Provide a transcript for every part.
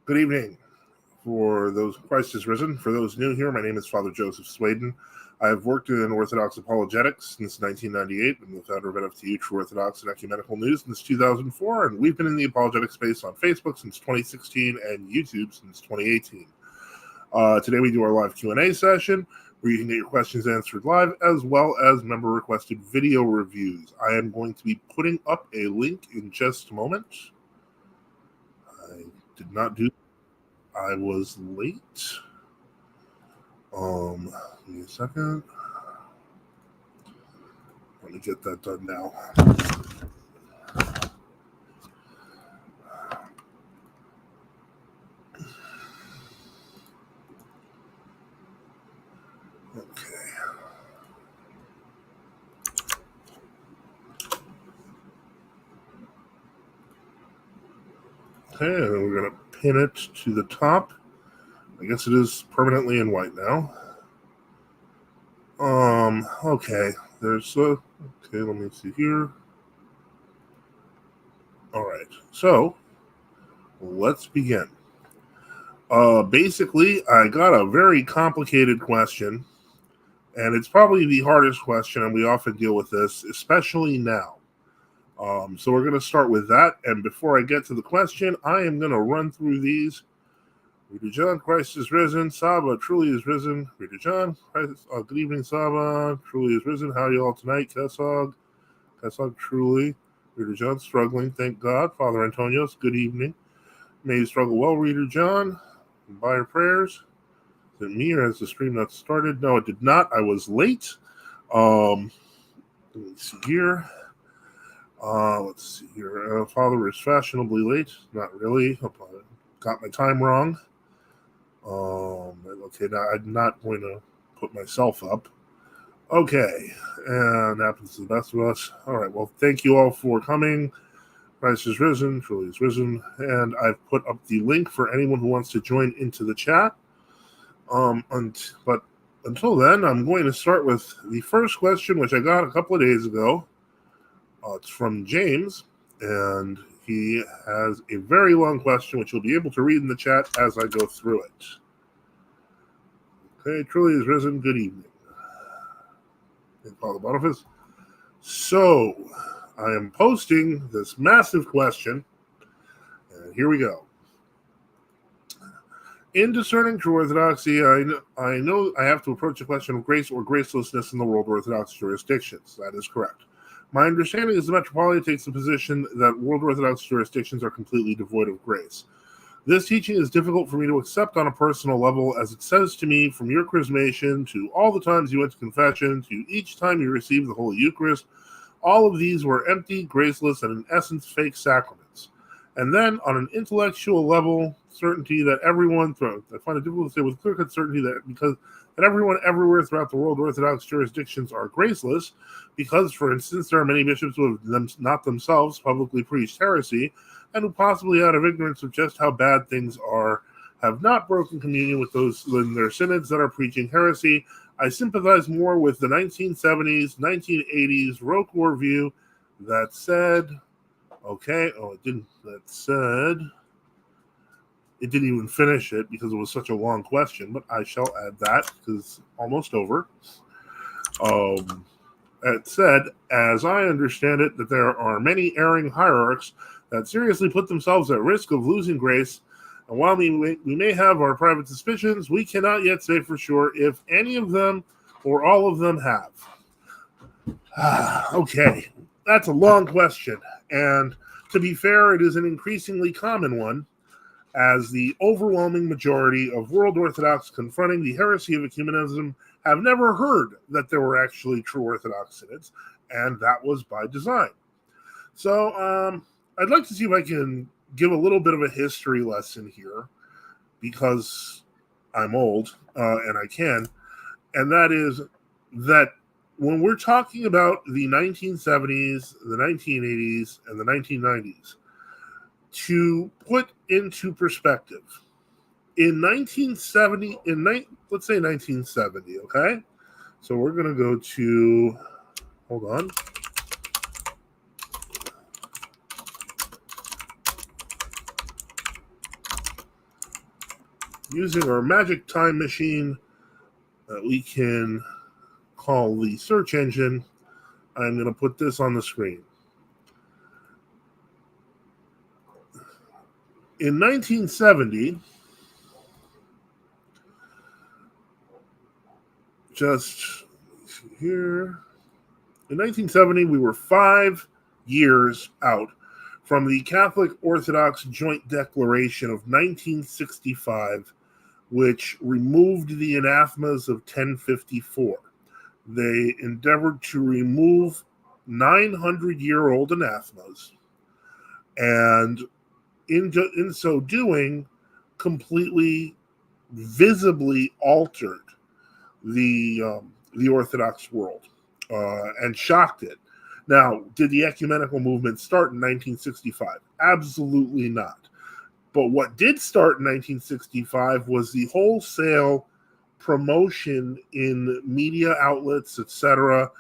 Good evening. For those Christ is risen. For those new here, my name is Father Joseph Swaden. I have worked in Orthodox apologetics since 1998. I'm the founder of NFTU, True Orthodox and Ecumenical News, since 2004, and we've been in the apologetic space on Facebook since 2016 and YouTube since 2018. Today we do our live Q&A session where you can get your questions answered live, as well as member-requested video reviews. I am going to be putting up a link in just a moment. I did not do. I was late. Give me a second. Let me get that done now. Okay, and then we're going to pin it to the top. I guess it is permanently in white now. Okay, there's okay, let me see here. All right, so let's begin. Basically, I got a very complicated question, and it's probably the hardest question, and we often deal with this, especially now. So we're going to start with that, and before I get to the question, I am going to run through these. Reader John, Christ is risen. Saba, truly is risen. Reader John, Christ, good evening, Saba, truly is risen. How are you all tonight? Kesog, truly. Reader John, struggling, thank God. Father Antonios, good evening. May you struggle well, Reader John. By your prayers. Is it me or has the stream not started? No, it did not. I was late. Let me see here. Let's see here. Father is fashionably late. Not really. Got my time wrong. Okay, now I'm not going to put myself up. Okay, and happens to the best of us. All right, well, thank you all for coming. Christ is risen, truly is risen, and I've put up the link for anyone who wants to join into the chat. But until then, I'm going to start with the first question, which I got a couple of days ago. It's from James, and he has a very long question, which you'll be able to read in the chat as I go through it. Okay, truly is risen. Good evening. Father Boniface. So, I am posting this massive question, and here we go. In discerning true orthodoxy, I know I have to approach the question of grace or gracelessness in the world Orthodox jurisdictions. That is correct. My understanding is the Metropolitan takes the position that world Orthodox jurisdictions are completely devoid of grace. This teaching is difficult for me to accept on a personal level, as it says to me, from your chrismation to all the times you went to confession to each time you received the Holy Eucharist, all of these were empty, graceless, and in essence fake sacraments. And then on an intellectual level, certainty that everyone, I find it difficult to say with clear-cut certainty that everyone everywhere throughout the world Orthodox jurisdictions are graceless, because, for instance, there are many bishops who have not themselves publicly preached heresy, and who possibly out of ignorance of just how bad things are, have not broken communion with those in their synods that are preaching heresy. I sympathize more with the 1970s, 1980s Rocor view that said, it didn't even finish it because it was such a long question, but I shall add that because it's almost over. It said, as I understand it, that there are many erring hierarchs that seriously put themselves at risk of losing grace, and while we may have our private suspicions, we cannot yet say for sure if any of them or all of them have. Okay, that's a long question, and to be fair, it is an increasingly common one, as the overwhelming majority of world Orthodox confronting the heresy of ecumenism have never heard that there were actually true Orthodox synods, and that was by design. So I'd like to see if I can give a little bit of a history lesson here, because I'm old, and I can, and that is that when we're talking about the 1970s, the 1980s, and the 1990s, to put into perspective, in 1970, let's say 1970, okay? So we're going to go to, hold on. using our magic time machine that we can call the search engine, I'm going to put this on the screen. In 1970, just here, in 1970, we were 5 years out from the Catholic Orthodox Joint Declaration of 1965, which removed the anathemas of 1054. They endeavored to remove 900-year-old anathemas, and in so doing, completely, visibly altered the Orthodox world and shocked it. Now, did the ecumenical movement start in 1965? Absolutely not. But what did start in 1965 was the wholesale promotion in media outlets, etc.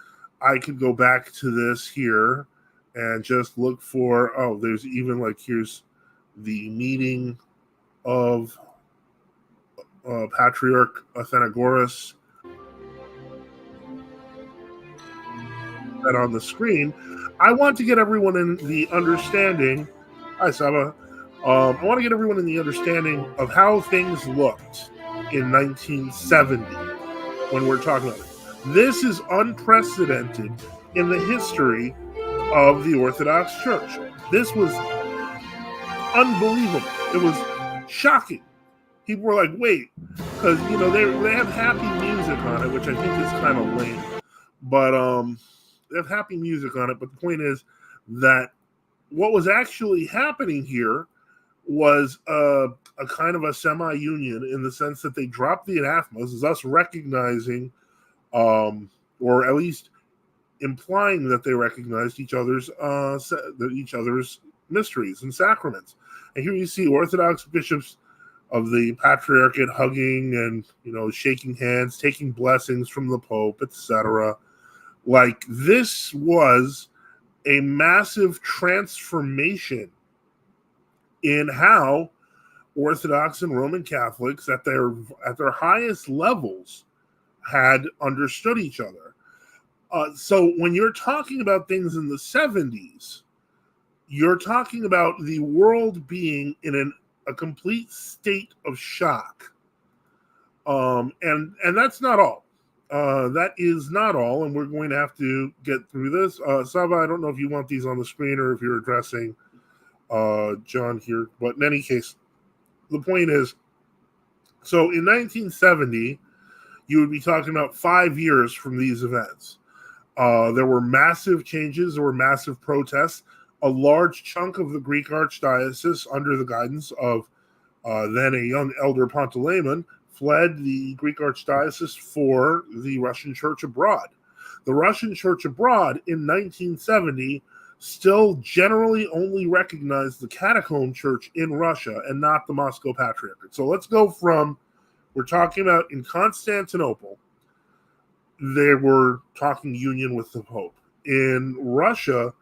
I could go back to this here and just look for, there's even here's the meeting of Patriarch Athenagoras that on the screen. I want to get everyone in the understanding. Hi, Saba. I want to get everyone in the understanding of how things looked in 1970 when we're talking about it. This is unprecedented in the history of the Orthodox Church. This was unbelievable. It was shocking. People were like, wait, because, they have happy music on it, which I think is kind of lame. But they have happy music on it. But the point is that what was actually happening here was a kind of a semi-union in the sense that they dropped the anathemas, thus recognizing, or at least implying that they recognized each other's mysteries and sacraments. And here you see Orthodox bishops of the Patriarchate hugging and shaking hands, taking blessings from the Pope, etc. This was a massive transformation in how Orthodox and Roman Catholics at their highest levels had understood each other. So when you're talking about things in the 70s, you're talking about the world being in a complete state of shock. And that's not all. That is not all, and we're going to have to get through this. Sava, I don't know if you want these on the screen or if you're addressing John here, but in any case, the point is, so in 1970, you would be talking about 5 years from these events. There were massive changes, there were massive protests. A large chunk of the Greek Archdiocese, under the guidance of then a young elder Panteleimon, fled the Greek Archdiocese for the Russian Church abroad. The Russian Church abroad in 1970 still generally only recognized the Catacomb Church in Russia and not the Moscow Patriarchate. So let's go from, we're talking about in Constantinople, they were talking union with the Pope. In Russia,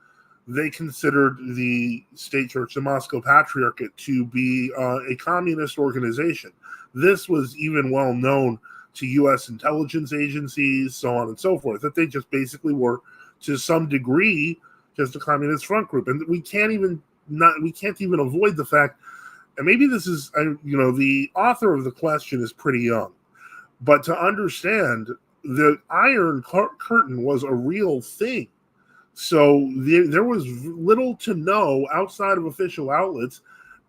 they considered the state church, the Moscow Patriarchate, to be a communist organization. This was even well known to U.S. intelligence agencies, so on and so forth, that they just basically were, to some degree, just a communist front group. And we can't even avoid the fact, and maybe this is, the author of the question is pretty young, but to understand the Iron Curtain was a real thing. So there was little to no outside of official outlets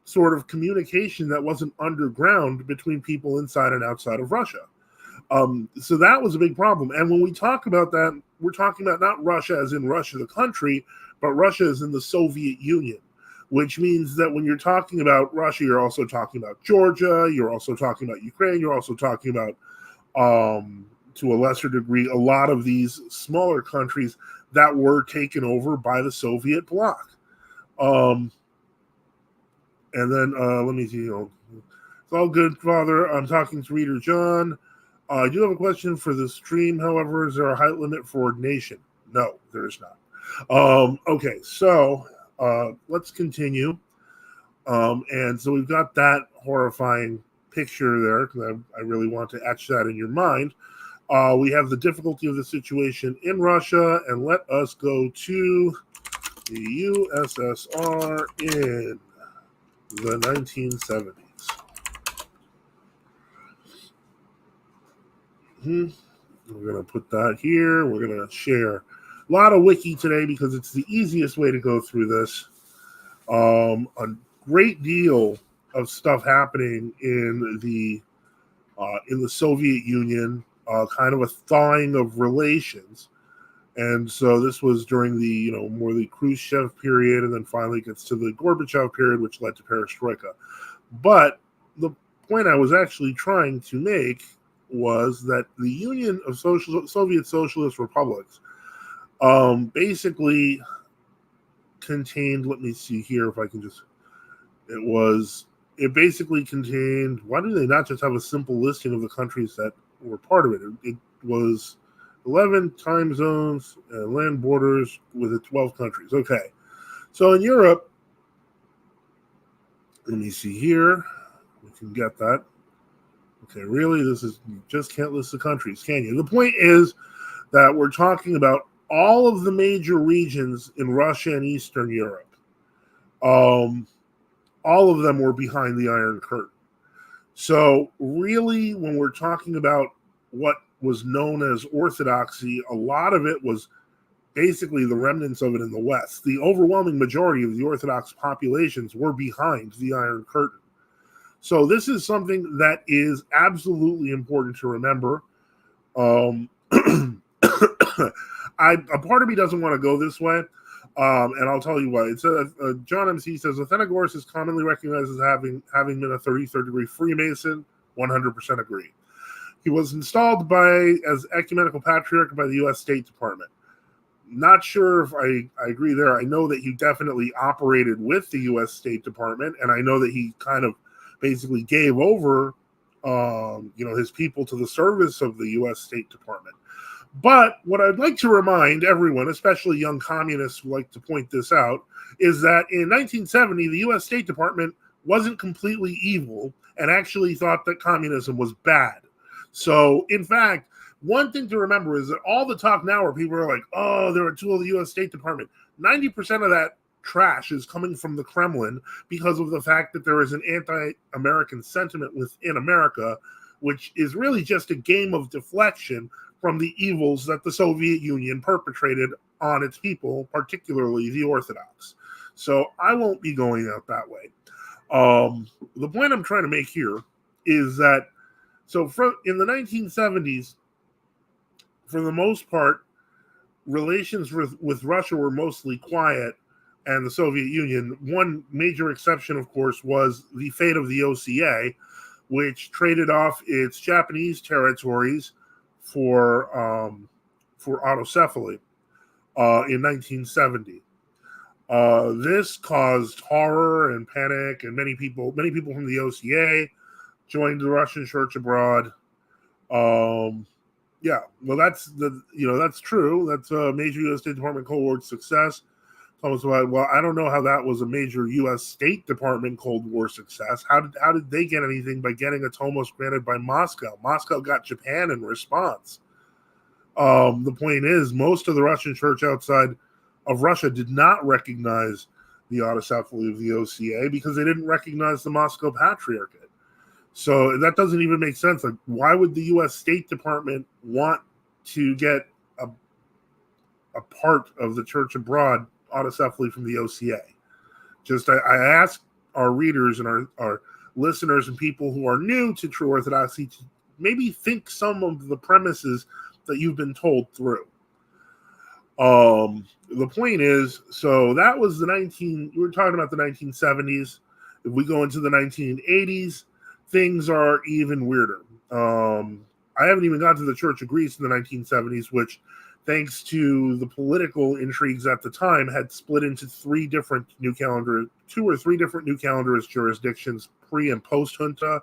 sort of communication that wasn't underground between people inside and outside of Russia. So that was a big problem. And when we talk about that, we're talking about not Russia as in Russia, the country, but Russia as in the Soviet Union, which means that when you're talking about Russia, you're also talking about Georgia, you're also talking about Ukraine, you're also talking about, to a lesser degree, a lot of these smaller countries that were taken over by the Soviet bloc. And then let me see. It's all good, Father. I'm talking to Reader John. I do have a question for the stream. However, is there a height limit for ordination? No, there is not. Okay, so let's continue. And so we've got that horrifying picture there because I really want to etch that in your mind. We have the difficulty of the situation in Russia, and let us go to the USSR in the 1970s. We're going to put that here. We're going to share a lot of wiki today because it's the easiest way to go through this. A great deal of stuff happening in the Soviet Union, kind of a thawing of relations. And so this was during the, more the Khrushchev period, and then finally gets to the Gorbachev period, which led to perestroika. But the point I was actually trying to make was that the Union of Soviet Socialist Republics basically contained, let me see here if I can just, it basically contained, why do they not just have a simple listing of the countries that were part of it? It was 11 time zones and land borders with 12 countries. Okay. So in Europe, let me see here. We can get that. Okay, really? You just can't list the countries, can you? The point is that we're talking about all of the major regions in Russia and Eastern Europe. All of them were behind the Iron Curtain. So really, when we're talking about what was known as Orthodoxy, a lot of it was basically the remnants of it in the West. The overwhelming majority of the Orthodox populations were behind the Iron Curtain. So this is something that is absolutely important to remember. A part of me doesn't want to go this way, and I'll tell you why. It's John MC says Athenagoras is commonly recognized as having been a 33rd degree Freemason. 100% agree. He was installed as ecumenical patriarch by the U.S. State Department. Not sure if I agree there. I know that he definitely operated with the U.S. State Department, and I know that he kind of basically gave over, his people to the service of the U.S. State Department. But what I'd like to remind everyone, especially young communists who like to point this out, is that in 1970, the U.S. State Department wasn't completely evil and actually thought that communism was bad. So, in fact, one thing to remember is that all the talk now where people are like, oh, they're a tool of the U.S. State Department, 90% of that trash is coming from the Kremlin because of the fact that there is an anti-American sentiment within America, which is really just a game of deflection from the evils that the Soviet Union perpetrated on its people, particularly the Orthodox. So I won't be going out that way. The point I'm trying to make here is that in the 1970s, for the most part, relations with Russia were mostly quiet, and the Soviet Union. One major exception, of course, was the fate of the OCA, which traded off its Japanese territories for autocephaly in 1970. This caused horror and panic, and many people from the OCA joined the Russian Church abroad. Yeah, well, that's true. That's a major U.S. State Department Cold War success. Well, I don't know how that was a major U.S. State Department Cold War success. How did they get anything by getting a Tomos granted by Moscow? Moscow got Japan in response. The point is, most of the Russian church outside of Russia did not recognize the autocephaly of the OCA because they didn't recognize the Moscow Patriarchate. So that doesn't even make sense. Like, why would the U.S. State Department want to get a part of the church abroad autocephaly from the OCA? I ask our readers and our listeners and people who are new to true Orthodoxy to maybe think some of the premises that you've been told through. The point is, so that was we were talking about the 1970s. If we go into the 1980s, things are even weirder. I haven't even got to the Church of Greece in the 1970s, which, thanks to the political intrigues at the time, had split into two or three different new calendarist jurisdictions, pre and post junta,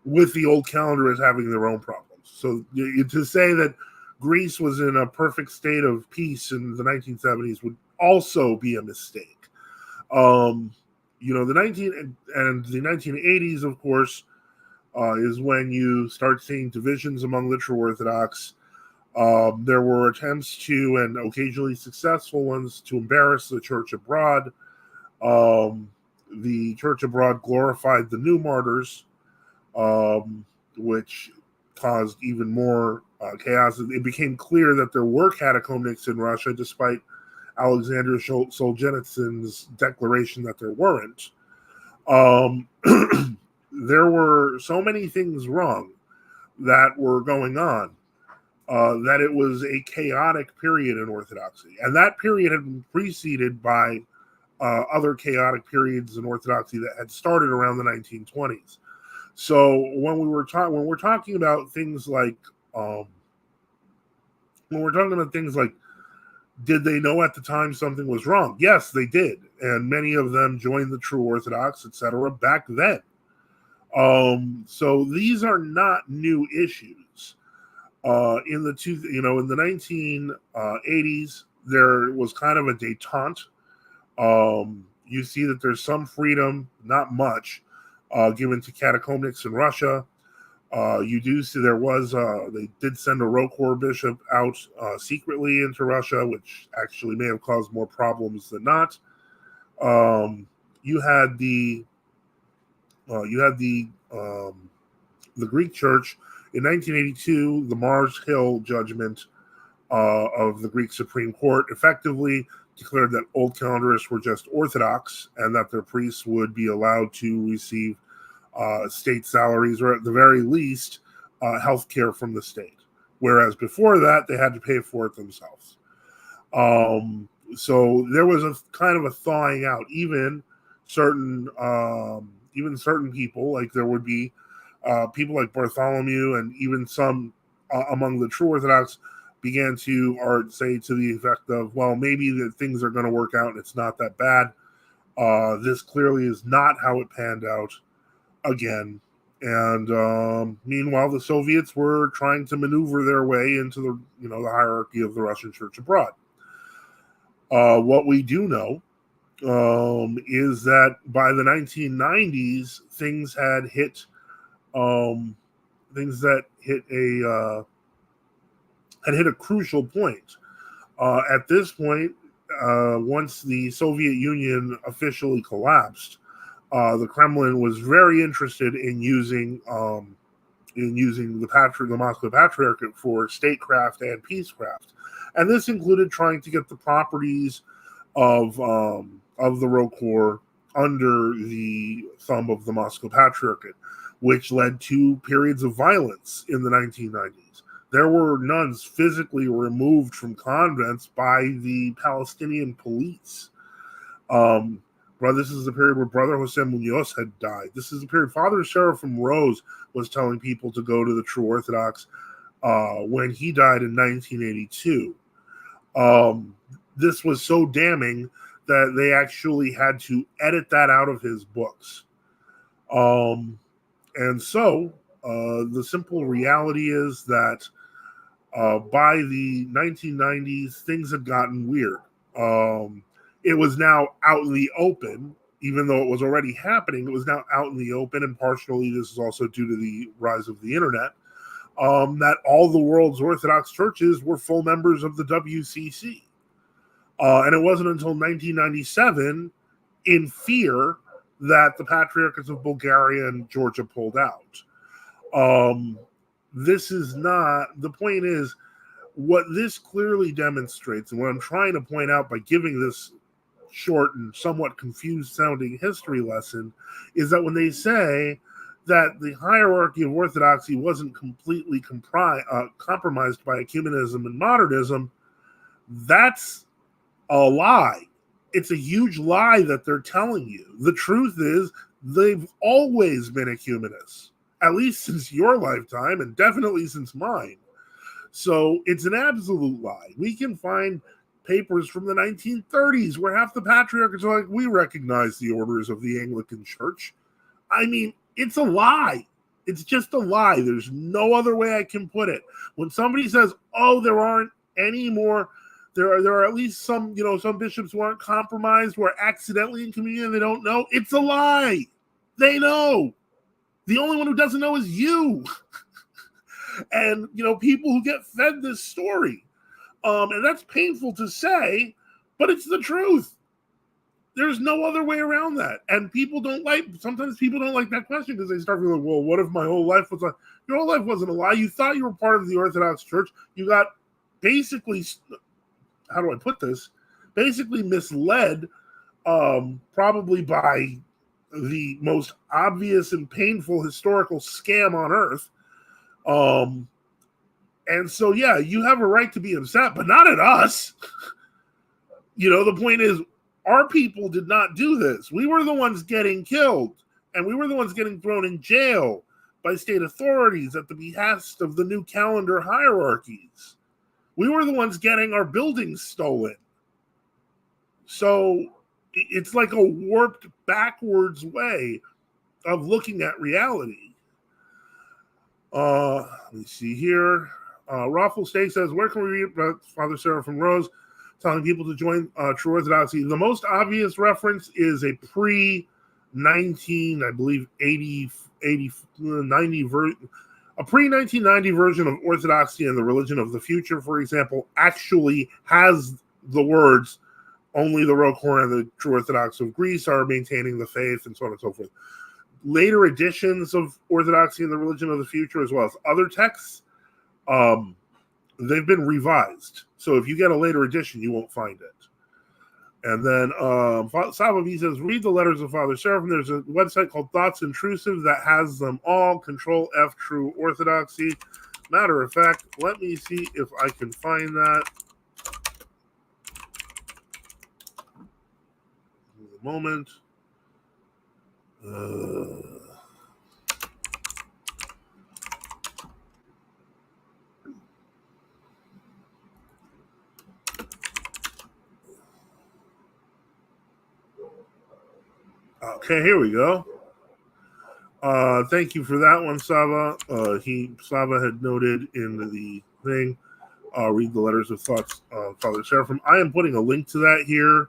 with the old calendarists having their own problems. So to say that Greece was in a perfect state of peace in the 1970s would also be a mistake. the 1980s, of course, is when you start seeing divisions among the true Orthodox. There were attempts to, and occasionally successful ones, to embarrass the church abroad. The church abroad glorified the new martyrs, which caused even more chaos. It became clear that there were catacomnics in Russia, despite Alexander Solzhenitsyn's declaration that there weren't. There were so many things wrong that were going on that it was a chaotic period in Orthodoxy. And that period had been preceded by other chaotic periods in Orthodoxy that had started around the 1920s. So when we're talking about things like did they know at the time something was wrong? Yes, they did, and many of them joined the true Orthodox, etc. back then. So these are not new issues. In the 1980s, there was kind of a détente. You see that there's some freedom, not much, given to catacomnics in Russia. You do see they did send a Rokor bishop out secretly into Russia, which actually may have caused more problems than not. You had the Greek Church in 1982. The Mars Hill judgment of the Greek Supreme Court effectively declared that old calendarists were just Orthodox and that their priests would be allowed to receive state salaries, or at the very least, health care from the state. Whereas before that, they had to pay for it themselves. So there was a kind of a thawing out. Even certain people, like there would be people like Bartholomew, and even some among the true Orthodox began to say to the effect of, well, maybe that things are going to work out and it's not that bad. This clearly is not how it panned out again. And meanwhile, the Soviets were trying to maneuver their way into the hierarchy of the Russian Church abroad. What we do know is that by the 1990s, things had hit a crucial point. At this point, once the Soviet Union officially collapsed, the Kremlin was very interested in using the Moscow Patriarchate for statecraft and peacecraft, and this included trying to get the properties of the Rokor under the thumb of the Moscow Patriarchate, which led to periods of violence in the 1990s. There were nuns physically removed from convents by the Palestinian police. This is the period where Brother Jose Munoz had died. This is the period Father Seraphim Rose was telling people to go to the true Orthodox when he died in 1982. This was so damning that they actually had to edit that out of his books. And so the simple reality is that by the 1990s, things had gotten weird. It was now out in the open, even though it was already happening. It was now out in the open, and partially this is also due to the rise of the internet, that all the world's Orthodox churches were full members of the WCC. And it wasn't until 1997, in fear, that the Patriarchates of Bulgaria and Georgia pulled out. This is not, the point is, what this clearly demonstrates, and what I'm trying to point out by giving this short and somewhat confused sounding history lesson, is that when they say that the hierarchy of Orthodoxy wasn't completely compromised by ecumenism and modernism, that's a lie. It's a huge lie that they're telling you. The truth is, they've always been ecumenists, at least since your lifetime, and definitely since mine. So it's an absolute lie. We can find papers from the 1930s where half the patriarchs are like, we recognize the orders of the Anglican Church. I mean, it's a lie. It's just a lie. There's no other way I can put it. When somebody says, oh, there aren't any more There are at least some, some bishops who aren't compromised, who are accidentally in communion and they don't know. It's a lie. They know. The only one who doesn't know is you. And, people who get fed this story. And that's painful to say, but it's the truth. There's no other way around that. And sometimes people don't like that question because they start feeling, well, what if my whole life was like, your whole life wasn't a lie. You thought you were part of the Orthodox Church. You got basically, how do I put this? Basically misled, probably by the most obvious and painful historical scam on earth. And so, yeah, you have a right to be upset, but not at us. The point is, our people did not do this. We were the ones getting killed, and we were the ones getting thrown in jail by state authorities at the behest of the new calendar hierarchies. We were the ones getting our buildings stolen. So it's like a warped backwards way of looking at reality. Let me see here. Raffle Steak says, where can we read about Father Seraphim Rose telling people to join True Orthodoxy? The most obvious reference is a pre-19, I believe, 90 version. A pre-1990 version of Orthodoxy and the Religion of the Future, for example, actually has the words, only the Rokor and the True Orthodox of Greece are maintaining the faith, and so on and so forth. Later editions of Orthodoxy and the Religion of the Future, as well as other texts, they've been revised. So if you get a later edition, you won't find it. And then Savavi says, read the letters of Father Seraphim. There's a website called Thoughts Intrusive that has them all. Control F True Orthodoxy. Matter of fact, let me see if I can find that. In a moment. Okay, here we go. Thank you for that one, Sava. Sava had noted in the thing, read the letters of thoughts, Father Seraphim. I am putting a link to that here.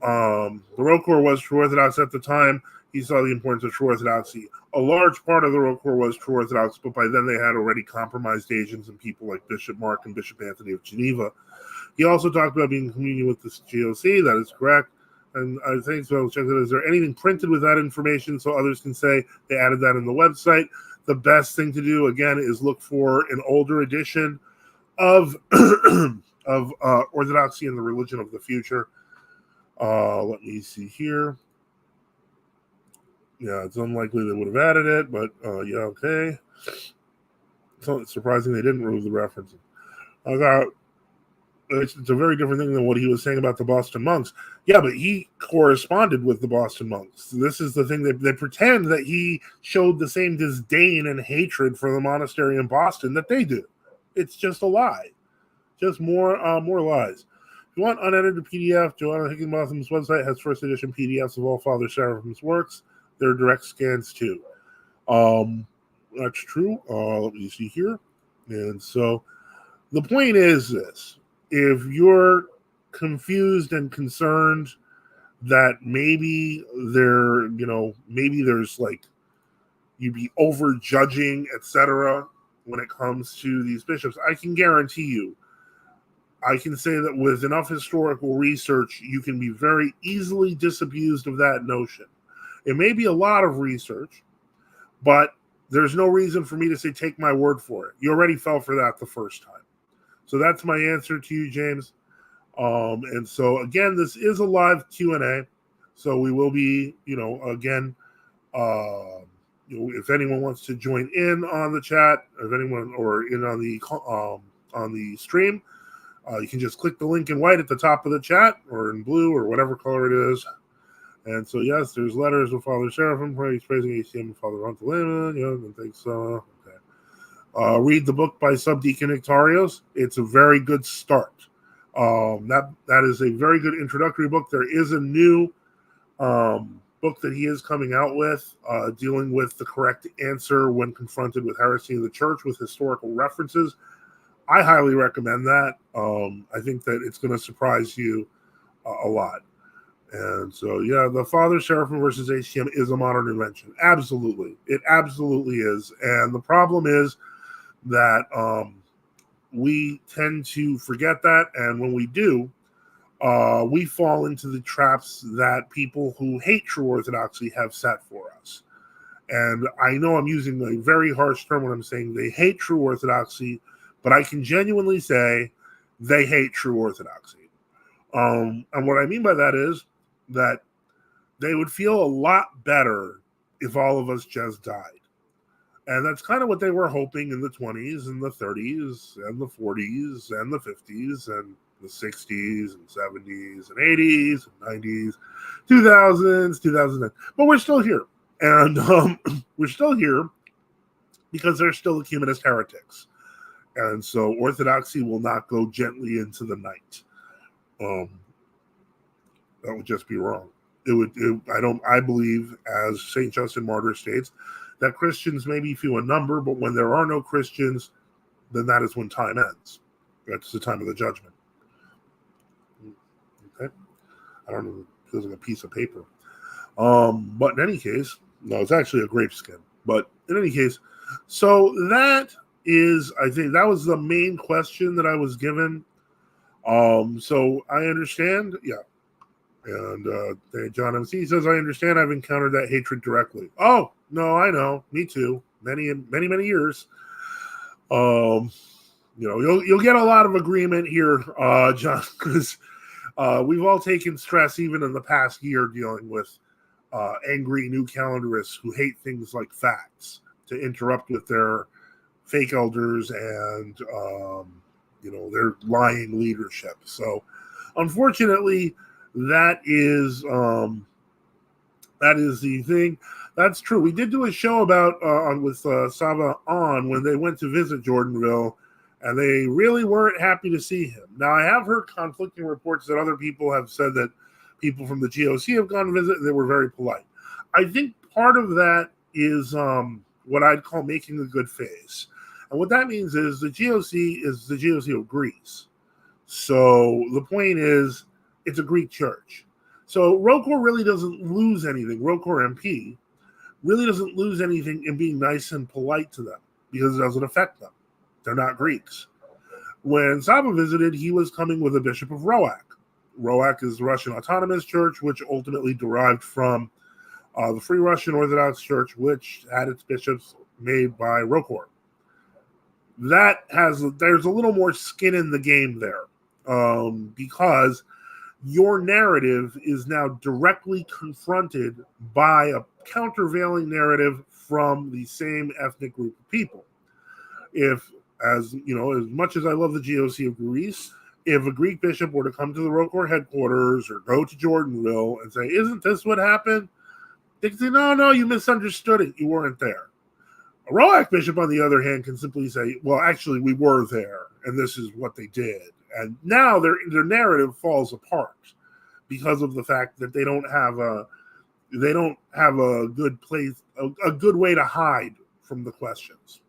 The Rokor was True Orthodox at the time. He saw the importance of True Orthodoxy. A large part of the Rokor was True Orthodox, but by then they had already compromised Asians and people like Bishop Mark and Bishop Anthony of Geneva. He also talked about being in communion with the GOC. That is correct. And I think so. Check it. Is there anything printed with that information so others can say they added that in the website? The best thing to do, again, is look for an older edition of Orthodoxy and the Religion of the Future. Let me see here. Yeah, it's unlikely they would have added it, but yeah, okay. So it's surprising they didn't remove the reference. It's a very different thing than what he was saying about the Boston monks. Yeah, but he corresponded with the Boston monks. This is the thing that they pretend that he showed the same disdain and hatred for the monastery in Boston that they do. It's just a lie. Just more lies. If you want unedited PDF, Joanna Higginbotham's website has first edition PDFs of all Father Seraphim's works. There are direct scans too. That's true. Let me see here. And so the point is this. If you're confused and concerned that maybe there's like you'd be over judging, etc., when it comes to these bishops, I can guarantee you, I can say that with enough historical research, you can be very easily disabused of that notion. It may be a lot of research, but there's no reason for me to say take my word for it. You already fell for that the first time. So that's my answer to you, James. And so, again, this is a live Q&A. So we will be, again, if anyone wants to join in on the chat, if anyone or in on the stream, you can just click the link in white at the top of the chat or in blue or whatever color it is. And so, yes, there's letters of Father Seraphim, praising ACM and Father Rontalena. And thanks. Okay. Read the book by Subdeacon Ictarios. It's a very good start. That is a very good introductory book. There is a new book that he is coming out with, dealing with the correct answer when confronted with heresy in the church with historical references. I highly recommend that. I think that it's going to surprise you a lot. And so, yeah, the Father Seraphim versus HTM is a modern invention. Absolutely. It absolutely is. And the problem is that we tend to forget that. And when we do, we fall into the traps that people who hate true Orthodoxy have set for us. And I know I'm using a very harsh term when I'm saying they hate true Orthodoxy, but I can genuinely say they hate true Orthodoxy. And what I mean by that is that they would feel a lot better if all of us just died. And that's kind of what they were hoping in the 20s and the 30s and the 40s and the 50s and the 60s and 70s and 80s and 90s, 2000s, 2010. But we're still here. And we're still here because they're still ecumenist heretics. And so Orthodoxy will not go gently into the night. That would just be wrong. I believe, as St. Justin Martyr states, that Christians may be few in number, but when there are no Christians, then that is when time ends. That's the time of the judgment. Okay? I don't know. It feels like a piece of paper. But in any case, no, it's actually a grape skin. But in any case, so that is, I think that was the main question that I was given. So I understand. Yeah. And John MC says, I understand. I've encountered that hatred directly. Oh, no, I know. Me too. Many years. You'll get a lot of agreement here, John, because we've all taken stress even in the past year dealing with angry new calendarists who hate things like facts to interrupt with their fake elders and their lying leadership. So unfortunately, that is the thing. That's true. We did do a show about with Sava on when they went to visit Jordanville, and they really weren't happy to see him. Now, I have heard conflicting reports that other people have said that people from the GOC have gone to visit, and they were very polite. I think part of that is what I'd call making a good face. And what that means is the GOC is the GOC of Greece. So the point is, it's a Greek church. So ROCOR really doesn't lose anything. ROCOR MP really doesn't lose anything in being nice and polite to them because it doesn't affect them. They're not Greeks. When Saba visited, he was coming with a bishop of Roac. Roac is the Russian Autonomous Church, which ultimately derived from the Free Russian Orthodox Church, which had its bishops made by ROCOR. There's a little more skin in the game there because your narrative is now directly confronted by a countervailing narrative from the same ethnic group of people. If, as much as I love the GOC of Greece, if a Greek bishop were to come to the ROCOR headquarters or go to Jordanville and say, isn't this what happened? They can say, no, you misunderstood it. You weren't there. A Roac bishop, on the other hand, can simply say, well, actually, we were there, and this is what they did. And now their narrative falls apart because of the fact that they don't have a good place, a good way to hide from the questions.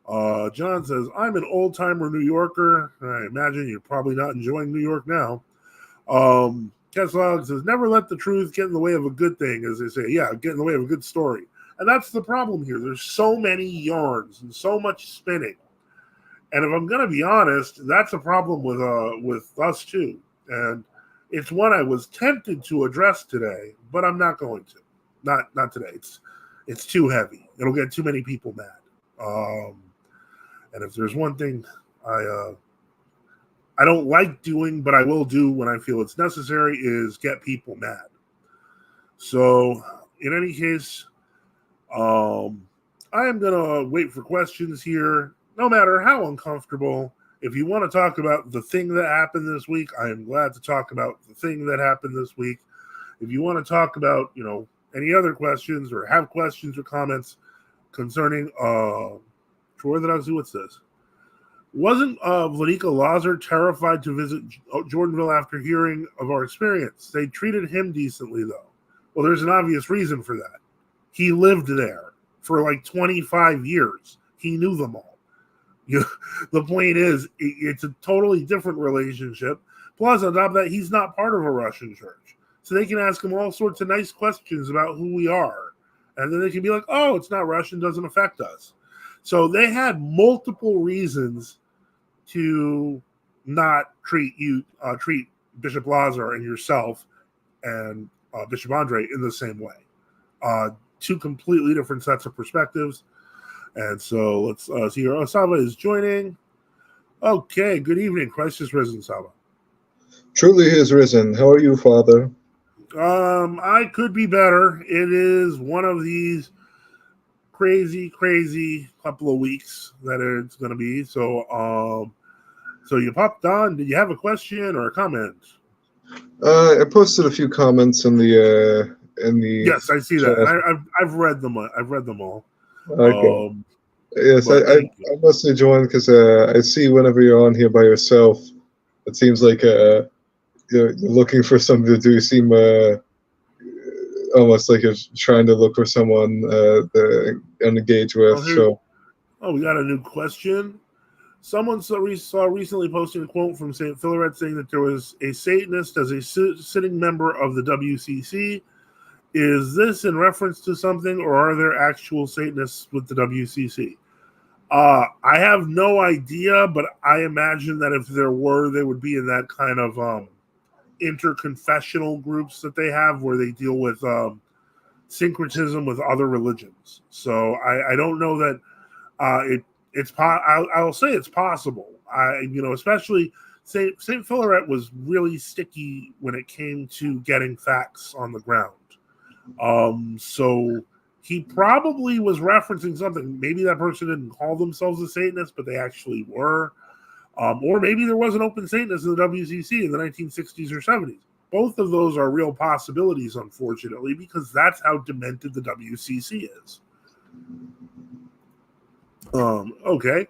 John says, I'm an old-timer New Yorker. I imagine you're probably not enjoying New York now. Keslog says, never let the truth get in the way of a good thing, as they say. Yeah, get in the way of a good story. And that's the problem here. There's so many yarns and so much spinning. And if I'm going to be honest, that's a problem with us too. And it's one I was tempted to address today, but I'm not going to. Not today. It's too heavy. It'll get too many people mad. And if there's one thing I don't like doing, but I will do when I feel it's necessary, is get people mad. So in any case, I am going to wait for questions here. No matter how uncomfortable, if you want to talk about the thing that happened this week, I am glad to talk about the thing that happened this week. If you want to talk about, any other questions or have questions or comments concerning True Orthodoxy, what's this? Wasn't Vladika Lazar terrified to visit Jordanville after hearing of our experience? They treated him decently, though. Well, there's an obvious reason for that. He lived there for like 25 years. He knew them all. You, the point is, it's a totally different relationship. Plus, on top of that, he's not part of a Russian church. So they can ask him all sorts of nice questions about who we are. And then they can be like, oh, it's not Russian, doesn't affect us. So they had multiple reasons to not treat Bishop Lazar and yourself and Bishop Andre in the same way. Two completely different sets of perspectives. And so let's see here. Sava is joining. Okay, good evening. Christ is risen, Sava. Truly he is risen. How are you, Father? I could be better. It is one of these crazy couple of weeks that it's going to be. So, so you popped on. Did you have a question or a comment? I posted a few comments in the Yes, I see that. And I've read them. I've read them all. Okay. Yes, I mostly joined because I see whenever you're on here by yourself, it seems like you're looking for something to do. You seem almost like you're trying to look for someone to engage with. Oh, we got a new question. Someone saw recently posting a quote from St. Philaret saying that there was a Satanist as a sitting member of the WCC. Is this in reference to something, or are there actual Satanists with the WCC? I have no idea, but I imagine that if there were, they would be in that kind of interconfessional groups that they have where they deal with syncretism with other religions. So I don't know that I'll say it's possible. Especially St. Philaret was really sticky when it came to getting facts on the ground. So he probably was referencing something. Maybe that person didn't call themselves a Satanist, but they actually were. Or maybe there was an open Satanist in the WCC in the 1960s or 70s. Both of those are real possibilities, unfortunately, because that's how demented the WCC is. Okay.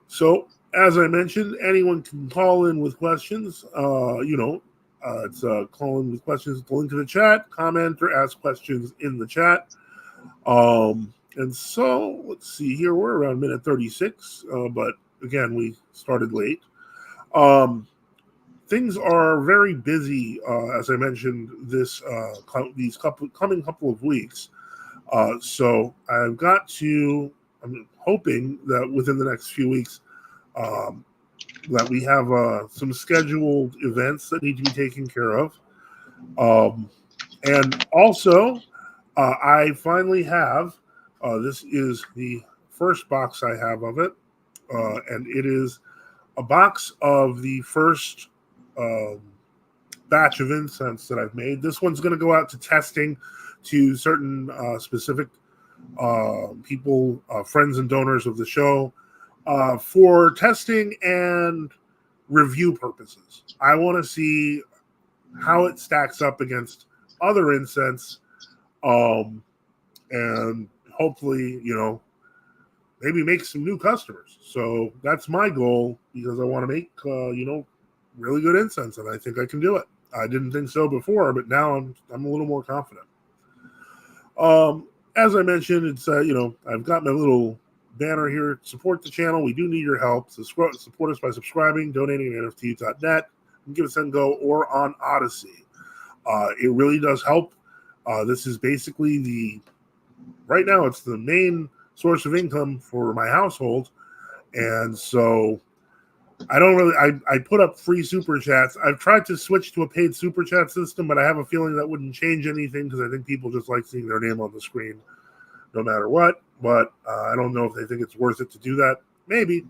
So, as I mentioned, anyone can call in with questions. It's call in with questions. Go into the chat, comment, or ask questions in the chat. And so, let's see here. We're around minute 36, but again, we started late. Things are very busy, as I mentioned, these coming couple of weeks. So I'm hoping that within the next few weeks that we have some scheduled events that need to be taken care of. And also, I finally have, this is the first box I have of it, and it is a box of the first batch of incense that I've made. This one's going to go out to testing to certain specific people, friends and donors of the show, for testing and review purposes. I want to see how it stacks up against other incense, and hopefully, maybe make some new customers. So that's my goal, because I want to make, really good incense, and I think I can do it. I didn't think so before, but now I'm a little more confident. As I mentioned, it's I've got my little banner here. Support the channel. We do need your help. So support us by subscribing, donating at nft.net, and Give Us and Go, or on Odyssey. It really does help. This is basically right now it's the main source of income for my household, and so I put up free super chats. I've tried to switch to a paid super chat system, but I have a feeling that wouldn't change anything, because I think people just like seeing their name on the screen no matter what. But I don't know if they think it's worth it to do that. Maybe.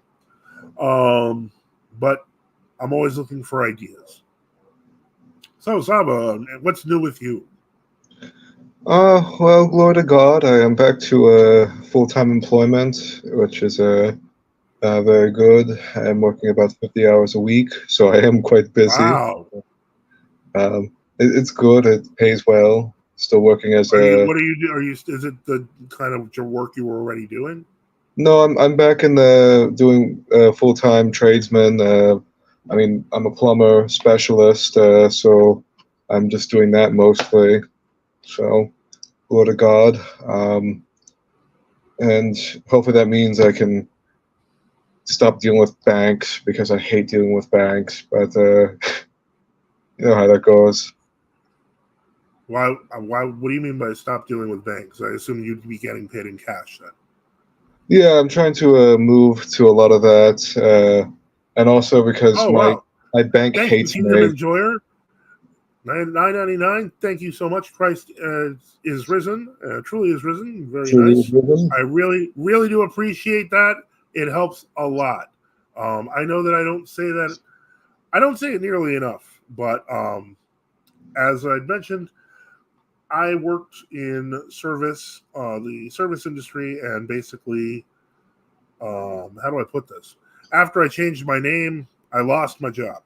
But I'm always looking for ideas. So, Saba, what's new with you? Well, glory to God, I am back to full-time employment, which is very good. I'm working about 50 hours a week, so I am quite busy. Wow. It's good. It pays well. Still working as what are you doing? Is it the kind of your work you were already doing? No, I'm back in doing full-time tradesman. I'm a plumber specialist, so I'm just doing that mostly. So, glory to God. And hopefully that means I can stop dealing with banks because I hate dealing with banks. But you know how that goes. Why? What do you mean by stop dealing with banks? I assume you'd be getting paid in cash then. Yeah, I'm trying to move to a lot of that, and also because Oh my wow! my bank Thank you, hates Kingdom me. Enjoyer. $9.99. Thank you so much. Christ is risen. Truly is risen. Very Truly nice. driven. I really, really do appreciate that. It helps a lot. I know that I don't say that. I don't say it nearly enough. But as I mentioned, I worked in service, the service industry, and basically, how do I put this? After I changed my name, I lost my job,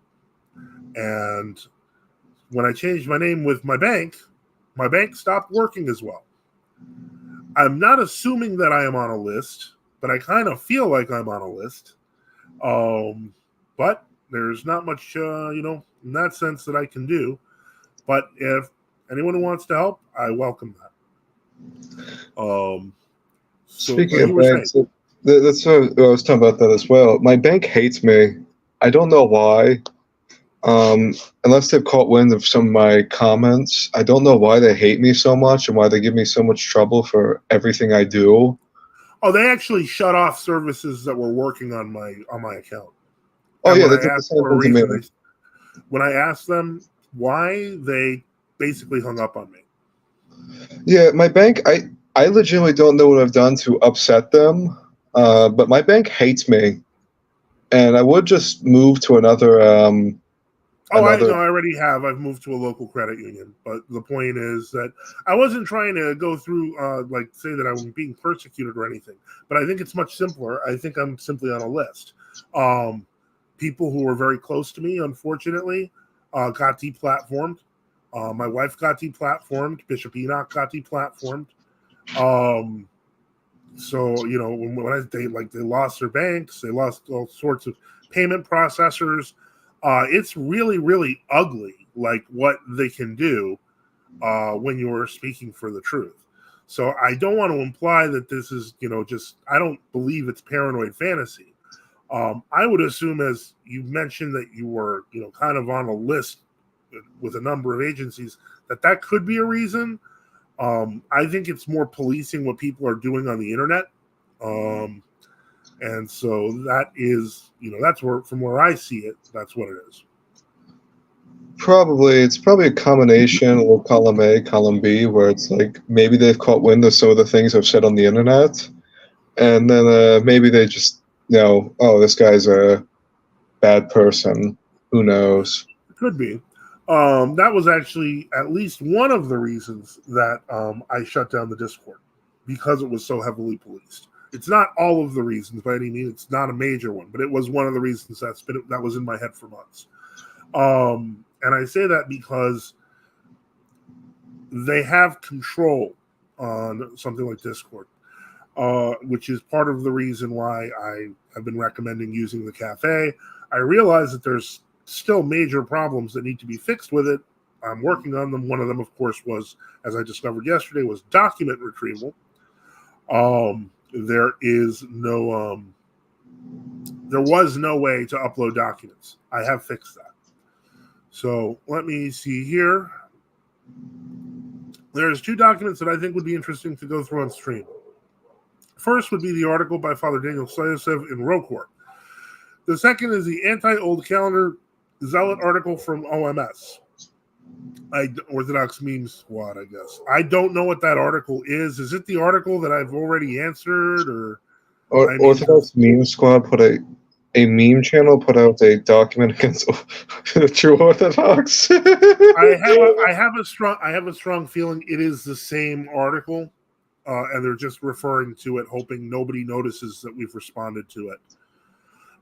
and when I changed my name with my bank stopped working as well. I'm not assuming that I am on a list, but I kind of feel like I'm on a list. But there's not much, in that sense that I can do. But if anyone who wants to help, I welcome that. Speaking But you of were saying, banks, that's what I was talking about that as well. My bank hates me. I don't know why. Unless they've caught wind of some of my comments, I don't know why they hate me so much and why they give me so much trouble for everything I do. oh, they actually shut off services that were working on my account. Oh And yeah, when they I did the asked same for a thing to me. reason, when I asked them why, they basically hung up on me. Yeah, my bank, I legitimately don't know what I've done to upset them, but my bank hates me, and I would just move to Oh, I another. know. I already have. I've moved to a local credit union, but the point is that I wasn't trying to go through, like, say that I'm being persecuted or anything. But I think it's much simpler. I think I'm simply on a list. Um, People who were very close to me, unfortunately, got deplatformed. My wife got deplatformed. Bishop Enoch got deplatformed. Um, so they lost their banks, they lost all sorts of payment processors. It's really, really ugly, like what they can do when you're speaking for the truth. So I don't want to imply that this is, just, I don't believe it's paranoid fantasy. I would assume, as you mentioned, that you were, kind of on a list with a number of agencies, that could be a reason. I think it's more policing what people are doing on the internet. Um, and so that is, that's where, from where I see it, that's what it is. It's probably a combination, a little column A, column B, where it's like maybe they've caught wind of some of the things I've said on the internet, and then maybe they just oh, this guy's a bad person. Who knows? Could be. That was actually at least one of the reasons that I shut down the Discord, because it was so heavily policed. It's not all of the reasons by any means. It's not a major one, but it was one of the reasons that was in my head for months. And I say that because they have control on something like Discord, which is part of the reason why I have been recommending using the cafe. I realize that there's still major problems that need to be fixed with it. I'm working on them. One of them, of course, was, as I discovered yesterday, was document retrieval. There was no way to upload documents. I have fixed that. So let me see here. There's two documents that I think would be interesting to go through on stream. First would be the article by Father Daniel Sayosev in Rokor. The second is the anti-old calendar zealot article from OMS. Orthodox Meme Squad, I guess. I don't know what that article is. Is it the article that I've already answered, or Orthodox Meme Squad a meme channel put out a document against the true Orthodox. I have a strong feeling it is the same article, and they're just referring to it, hoping nobody notices that we've responded to it.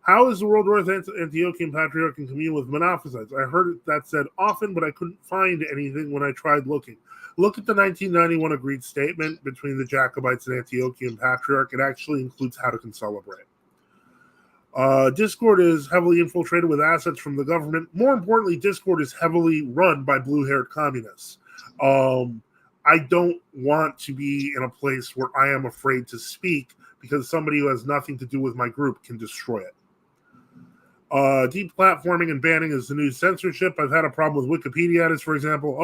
How is the world worth Antiochian Patriarch in commune with Monophysites? I heard that said often, but I couldn't find anything when I tried looking. Look at the 1991 agreed statement between the Jacobites and Antiochian Patriarch. It actually includes how to celebrate. Discord is heavily infiltrated with assets from the government. More importantly, Discord is heavily run by blue-haired communists. I don't want to be in a place where I am afraid to speak because somebody who has nothing to do with my group can destroy it. Deplatforming and banning is the new censorship. I've had a problem with Wikipedia edits, for example.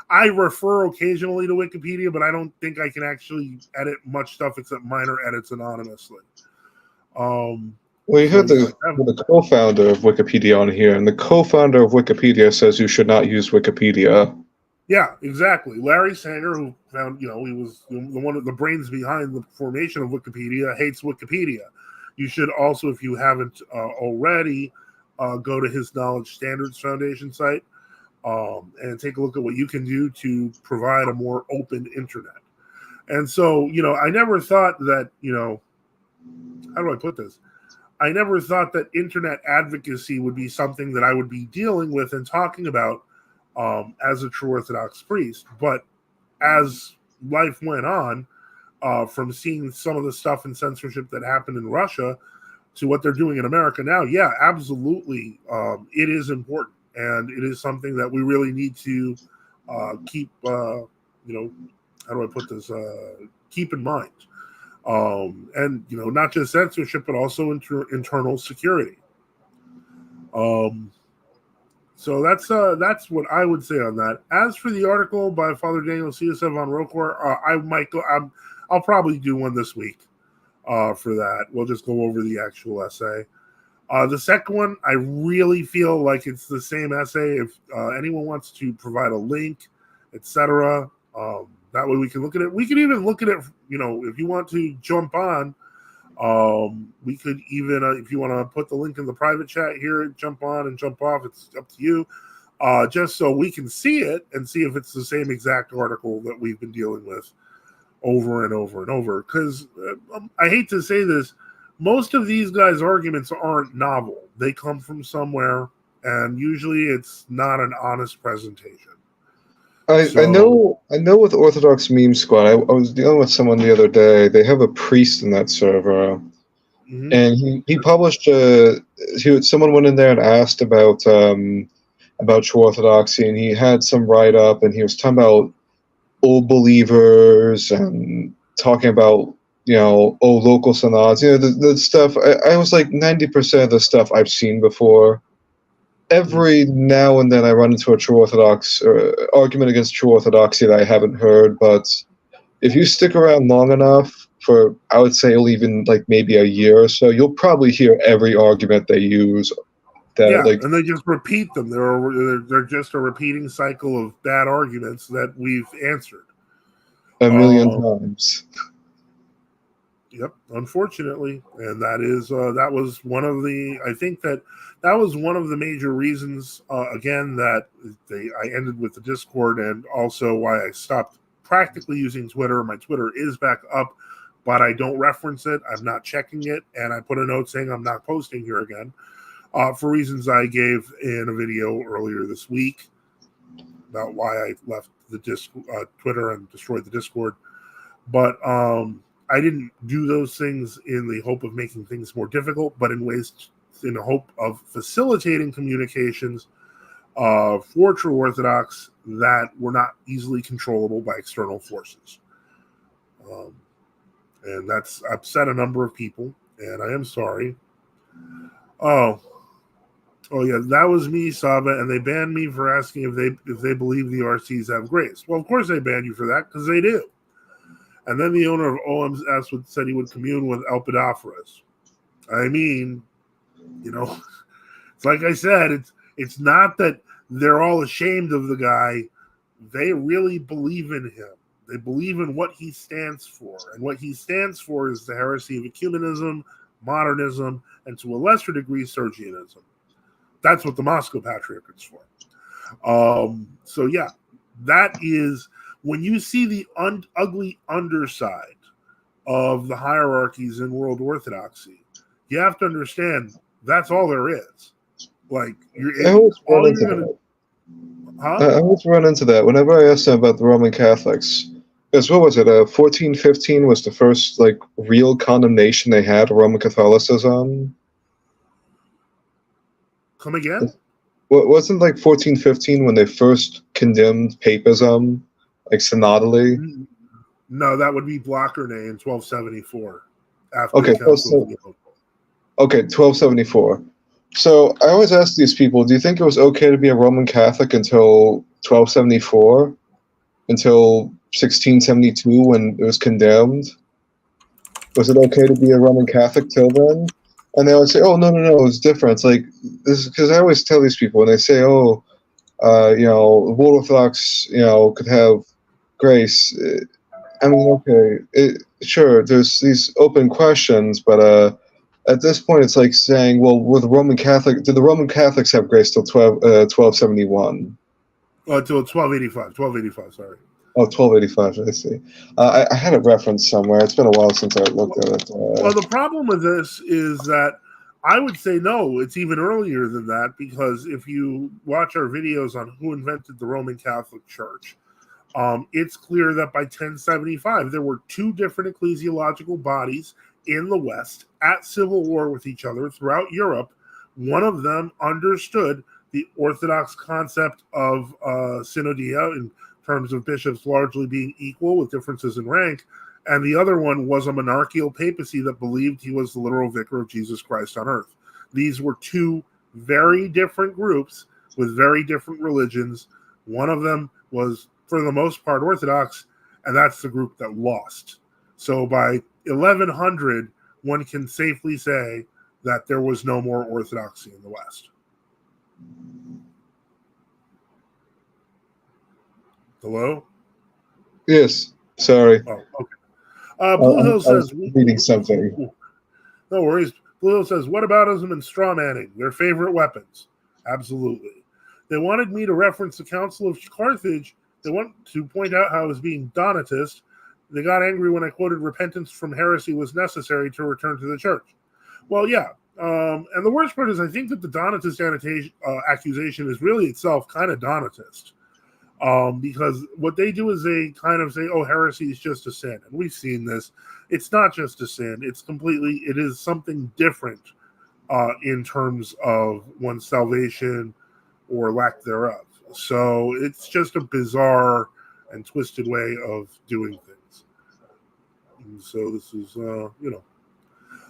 I refer occasionally to Wikipedia, but I don't think I can actually edit much stuff except minor edits anonymously. Well, you heard the co-founder of Wikipedia on here, and the co-founder of Wikipedia says you should not use Wikipedia. Yeah, exactly. Larry Sanger, who found, he was one of the brains behind the formation of Wikipedia, hates Wikipedia. You should also, if you haven't already, go to his Knowledge Standards Foundation site and take a look at what you can do to provide a more open internet. And so, I never thought that, how do I put this? I never thought that internet advocacy would be something that I would be dealing with and talking about as a true Orthodox priest. But as life went on, from seeing some of the stuff and censorship that happened in Russia to what they're doing in America now, yeah, absolutely, it is important, and it is something that we really need to keep, how do I put this, keep in mind. And, not just censorship, but also internal security. So that's what I would say on that. As for the article by Father Daniel Ciesev on Rokor, I might go. I'll probably do one this week for that. We'll just go over the actual essay. The second one, I really feel like it's the same essay. If anyone wants to provide a link, etc., that way we can look at it. We can even look at it. If you want to jump on, we could even, if you want to put the link in the private chat here, jump on and jump off. It's up to you. Just so we can see it and see if it's the same exact article that we've been dealing with over and over and over. Because I hate to say this, most of these guys' arguments aren't novel. They come from somewhere, and usually it's not an honest presentation. I know with Orthodox Meme Squad, I was dealing with someone the other day. They have a priest in that server, and he published someone went in there and asked about true Orthodoxy, and he had some write-up, and he was talking about old believers and talking about local synods, the stuff. I was like 90% of the stuff I've seen before. Every now and then I run into a true Orthodox argument against true Orthodoxy that I haven't heard, but if you stick around long enough, for I would say even like maybe a year or so, you'll probably hear every argument they use. And they just repeat them. They're just a repeating cycle of bad arguments that we've answered a million times. Yep, unfortunately, and that was one of the. I think that was one of the major reasons. Again, that I ended with the Discord, and also why I stopped practically using Twitter. My Twitter is back up, but I don't reference it. I'm not checking it, and I put a note saying I'm not posting here again for reasons I gave in a video earlier this week about why I left the Twitter and destroyed the Discord, but I didn't do those things in the hope of making things more difficult, but in the hope of facilitating communications for true Orthodox that were not easily controllable by external forces. And that's upset a number of people, and I am sorry. Oh yeah, that was me, Saba, and they banned me for asking if they believe the RCs have grace. Well, of course they banned you for that, because they do. And then the owner of OMS said he would commune with Elpidophorus. I mean, it's like I said, it's not that they're all ashamed of the guy. They really believe in him. They believe in what he stands for. And what he stands for is the heresy of ecumenism, modernism, and to a lesser degree, Sergianism. That's what the Moscow Patriarchate's for. So yeah, that is... When you see the ugly underside of the hierarchies in world Orthodoxy, you have to understand that's all there is. Like, I always run into that whenever I ask them about the Roman Catholics. Because what was it? 1415 was the first real condemnation they had of Roman Catholicism. Come again? Wasn't 1415 when they first condemned papism? Synodally? No, that would be Blockernay in 1274 after Okay, the Council of Nicaea. Okay, 1274. So I always ask these people, do you think it was okay to be a Roman Catholic until 1274? Until 1672 when it was condemned? Was it okay to be a Roman Catholic till then? And they always say, oh, no, no, no, it's different. It's like, this because I always tell these people, and they say, oh, World Orthodox, could have grace. I mean, okay, sure, there's these open questions, but at this point, it's like saying, well, did the Roman Catholics have grace till 1271? Until 1285, sorry. Oh, 1285, I see. I had a reference somewhere. It's been a while since I looked at it. Well, the problem with this is that I would say no, it's even earlier than that, because if you watch our videos on who invented the Roman Catholic Church, it's clear that by 1075, there were two different ecclesiological bodies in the West at civil war with each other throughout Europe. One of them understood the Orthodox concept of synodia in terms of bishops largely being equal with differences in rank, and the other one was a monarchical papacy that believed he was the literal vicar of Jesus Christ on earth. These were two very different groups with very different religions. One of them was, for the most part, Orthodox, and that's the group that lost. So by 1100, one can safely say that there was no more Orthodoxy in the West. Hello? Yes, sorry. Oh, okay. Blue Hill says, reading something. No worries. Blue Hill says, whataboutism and straw manning, their favorite weapons. Absolutely. They wanted me to reference the Council of Carthage. They want to point out how I was being Donatist. They got angry when I quoted repentance from heresy was necessary to return to the church. Well, yeah. And the worst part is I think that the Donatist accusation is really itself kind of Donatist. Because what they do is they kind of say, oh, heresy is just a sin. And we've seen this. It's not just a sin. It is something different in terms of one's salvation or lack thereof. So it's just a bizarre and twisted way of doing things. And so this is,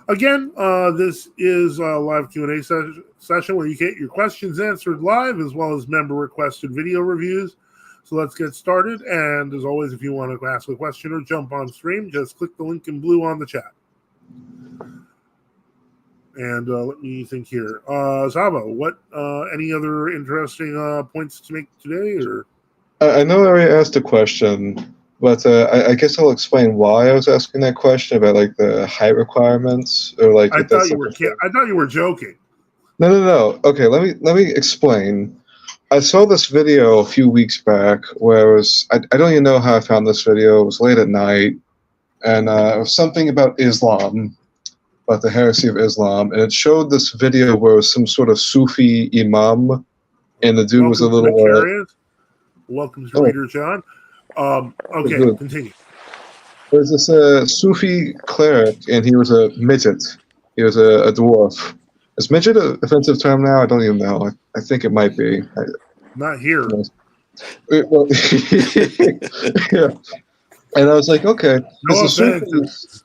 Again, this is a live Q&A session where you get your questions answered live as well as member-requested video reviews. So let's get started. And as always, if you want to ask a question or jump on stream, just click the link in blue on the chat. And let me think here. Zava, what any other interesting points to make today? Or I know I already asked a question, but I guess I'll explain why I was asking that question about like the height requirements or like. I thought you were joking. No. Okay, let me explain. I saw this video a few weeks back where it was, I don't even know how I found this video. It was late at night, and it was something about Islam, about the heresy of Islam, and it showed this video where it was some sort of Sufi imam, and the dude was a little... Welcome to Reader John. Okay, good. Continue. There's this Sufi cleric, and he was a midget. He was a dwarf. Is midget an offensive term now? I don't even know. I think it might be. Not here. Well, yeah. And I was like, okay. No Sufis,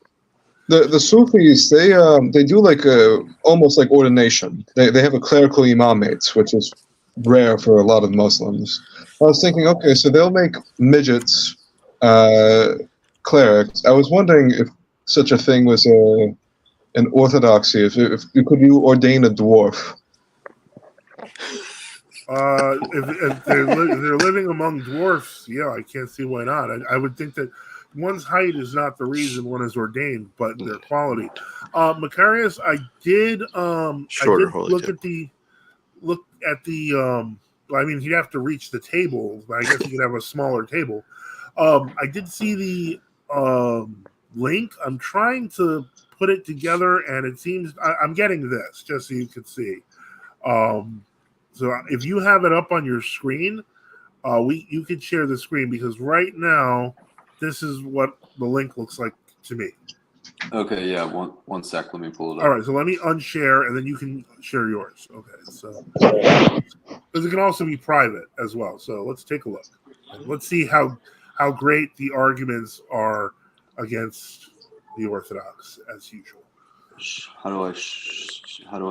the Sufis, they do like almost like ordination. They have a clerical imamate, which is rare for a lot of Muslims. I was thinking, okay, so they'll make midgets clerics. I was wondering if such a thing was an orthodoxy. If could you ordain a dwarf? If they're living among dwarfs, yeah, I can't see why not. I would think that one's height is not the reason one is ordained, but their quality. Macarius, I did look at the I mean, he'd have to reach the table. I guess he could have a smaller table. I did see the link. I'm trying to put it together, and it seems I'm getting this just so you could see. So if you have it up on your screen, you could share the screen, because right now this is what the link looks like to me. Okay, yeah, one sec. Let me pull it up. All right, so let me unshare, and then you can share yours. Okay, so because it can also be private as well. So let's take a look. Let's see how how great the arguments are against the Orthodox as usual. How do I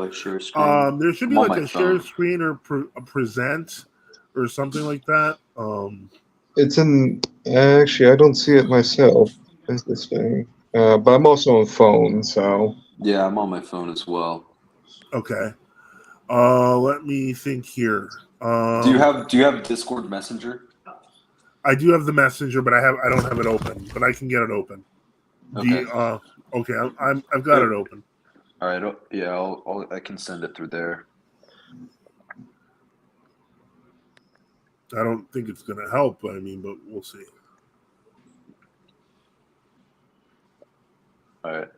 share screen? There should be I'm on like my a share phone. screen or a present or something like that. It's in. Actually, I don't see it myself. Is this thing? But I'm also on phone, so. Yeah, I'm on my phone as well. Okay. Let me think here. Do you have Discord Messenger? I do have the messenger, but I don't have it open, but I can get it open. Okay. Okay, I've got it open. All right. Yeah, I can send it through there. I don't think it's going to help. I mean, but we'll see. All right.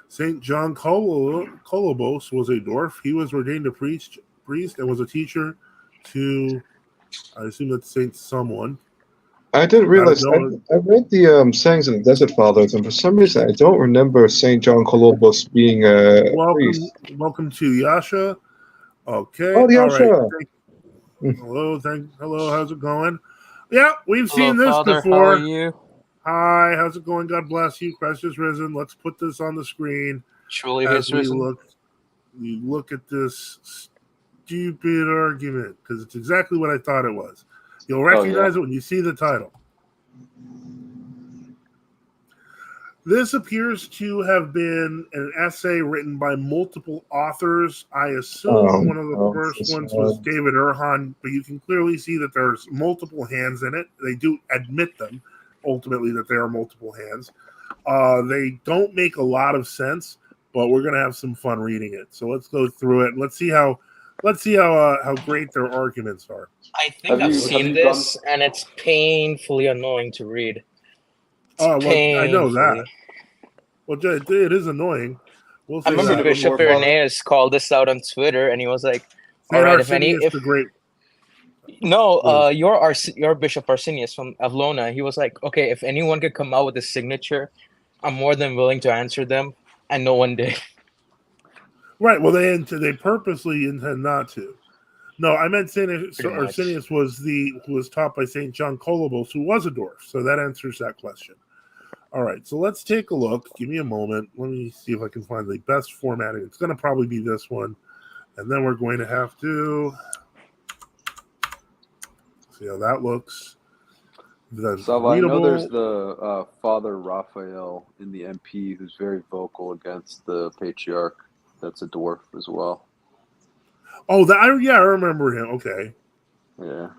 Saint John Colobos was a dwarf. He was ordained a priest and was a teacher to, I assume that's Saint someone. I didn't realize. I read the sayings of the Desert Fathers, and for some reason, I don't remember Saint John Colobos being a priest. Welcome to Yasha. Okay. Oh, All right. Yasha. Hello. How's it going? Yeah, we've Hello, seen this Father. before. How are you? Hi, how's it going? God bless you. Christ is risen. Let's put this on the screen Surely as he's we risen. look at this stupid argument because it's exactly what I thought it was. You'll recognize it when you see the title. This appears to have been an essay written by multiple authors. I assume one of the first ones was David Erhan, but you can clearly see that there's multiple hands in it. They do admit them, ultimately, that there are multiple hands. They don't make a lot of sense, but we're going to have some fun reading it. So let's go through it and let's see how great their arguments are. I think I've seen this, and it's painfully annoying to read. Oh, well, I know that. Well, it is annoying. We'll say I remember Bishop Irenaeus called this out on Twitter, and he was like, "All right, the great." No, your Bishop Arsenius from Avlona. He was like, "Okay, if anyone could come out with a signature, I'm more than willing to answer them," and no one did. Right. Well, they purposely intend not to. No, I meant Saint Arsenius was taught by Saint John Colobos, who was a dwarf. So that answers that question. All right, so let's take a look. Give me a moment. Let me see if I can find the best formatting. It's going to probably be this one, and then we're going to have to see how that looks. So I know there's the Father Raphael in the MP who's very vocal against the patriarch. That's a dwarf as well. Oh, I remember him. Okay. Yeah.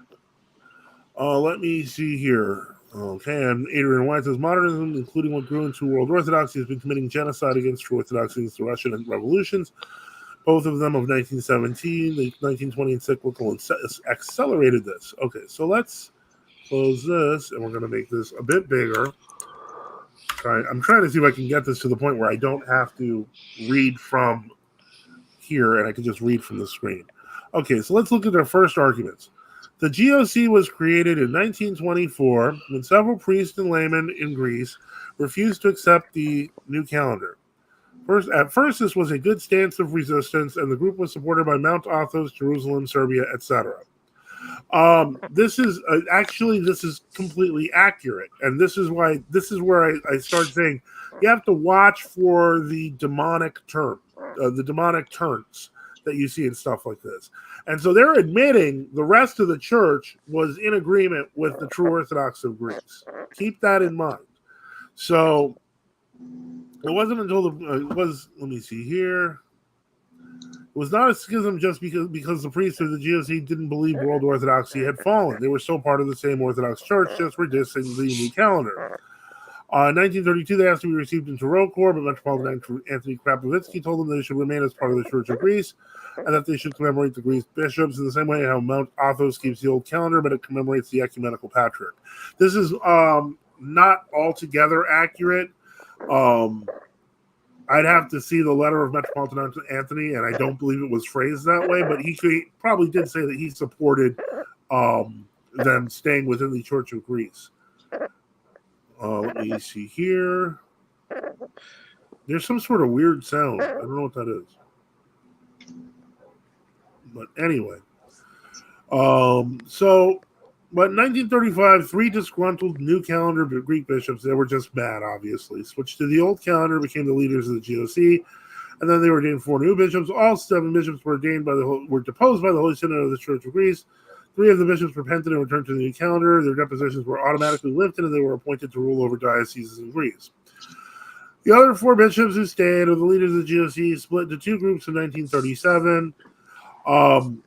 Let me see here. Okay, and Adrian White says modernism, including what grew into world orthodoxy, has been committing genocide against true orthodoxy since the Russian revolutions, both of them of 1917. The 1920 encyclical accelerated this. Okay, so let's close this, and we're going to make this a bit bigger. I'm trying to see if I can get this to the point where I don't have to read from here, and I can just read from the screen. Okay, so let's look at their first arguments. The GOC was created in 1924 when several priests and laymen in Greece refused to accept the new calendar. At first, this was a good stance of resistance, and the group was supported by Mount Athos, Jerusalem, Serbia, etc. This is completely accurate, and this is where I start saying you have to watch for the demonic turns that you see in stuff like this. And so they're admitting the rest of the church was in agreement with the true Orthodox of Greece. Keep that in mind. So it wasn't until let me see here. It was not a schism just because the priests of the GOC didn't believe world Orthodoxy had fallen. They were still part of the same Orthodox Church, just resisting the new calendar. In 1932, they asked to be received into Row Corps, but Metropolitan Anthony Krapovitsky told them they should remain as part of the Church of Greece and that they should commemorate the Greek bishops in the same way how Mount Athos keeps the old calendar, but it commemorates the ecumenical patriarch. This is not altogether accurate. I'd have to see the letter of Metropolitan Anthony, and I don't believe it was phrased that way, but he probably did say that he supported them staying within the Church of Greece. Let me see here. There's some sort of weird sound. I don't know what that is. But anyway. So But in 1935, 3 disgruntled new calendar Greek bishops, they were just mad, obviously, switched to the old calendar, became the leaders of the GOC, and then they ordained 4 new bishops. All 7 bishops were deposed by the Holy Synod of the Church of Greece. 3 of the bishops repented and returned to the new calendar. Their depositions were automatically lifted, and they were appointed to rule over dioceses in Greece. The other 4 bishops who stayed, or the leaders of the GOC, split into 2 groups in 1937.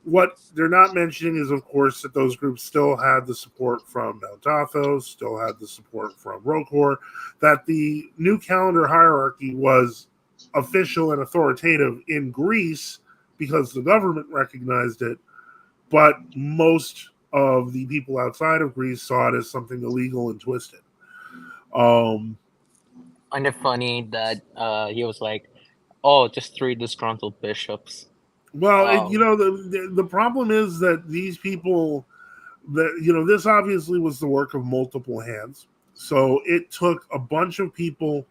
What they're not mentioning is, of course, that those groups still had the support from Mount Athos, still had the support from Rocor, that the new calendar hierarchy was official and authoritative in Greece because the government recognized it, but most of the people outside of Greece saw it as something illegal and twisted. Kind of funny that he was like, "Oh, just 3 disgruntled bishops." Well, the problem is that these people, this obviously was the work of multiple hands. So it took a bunch of people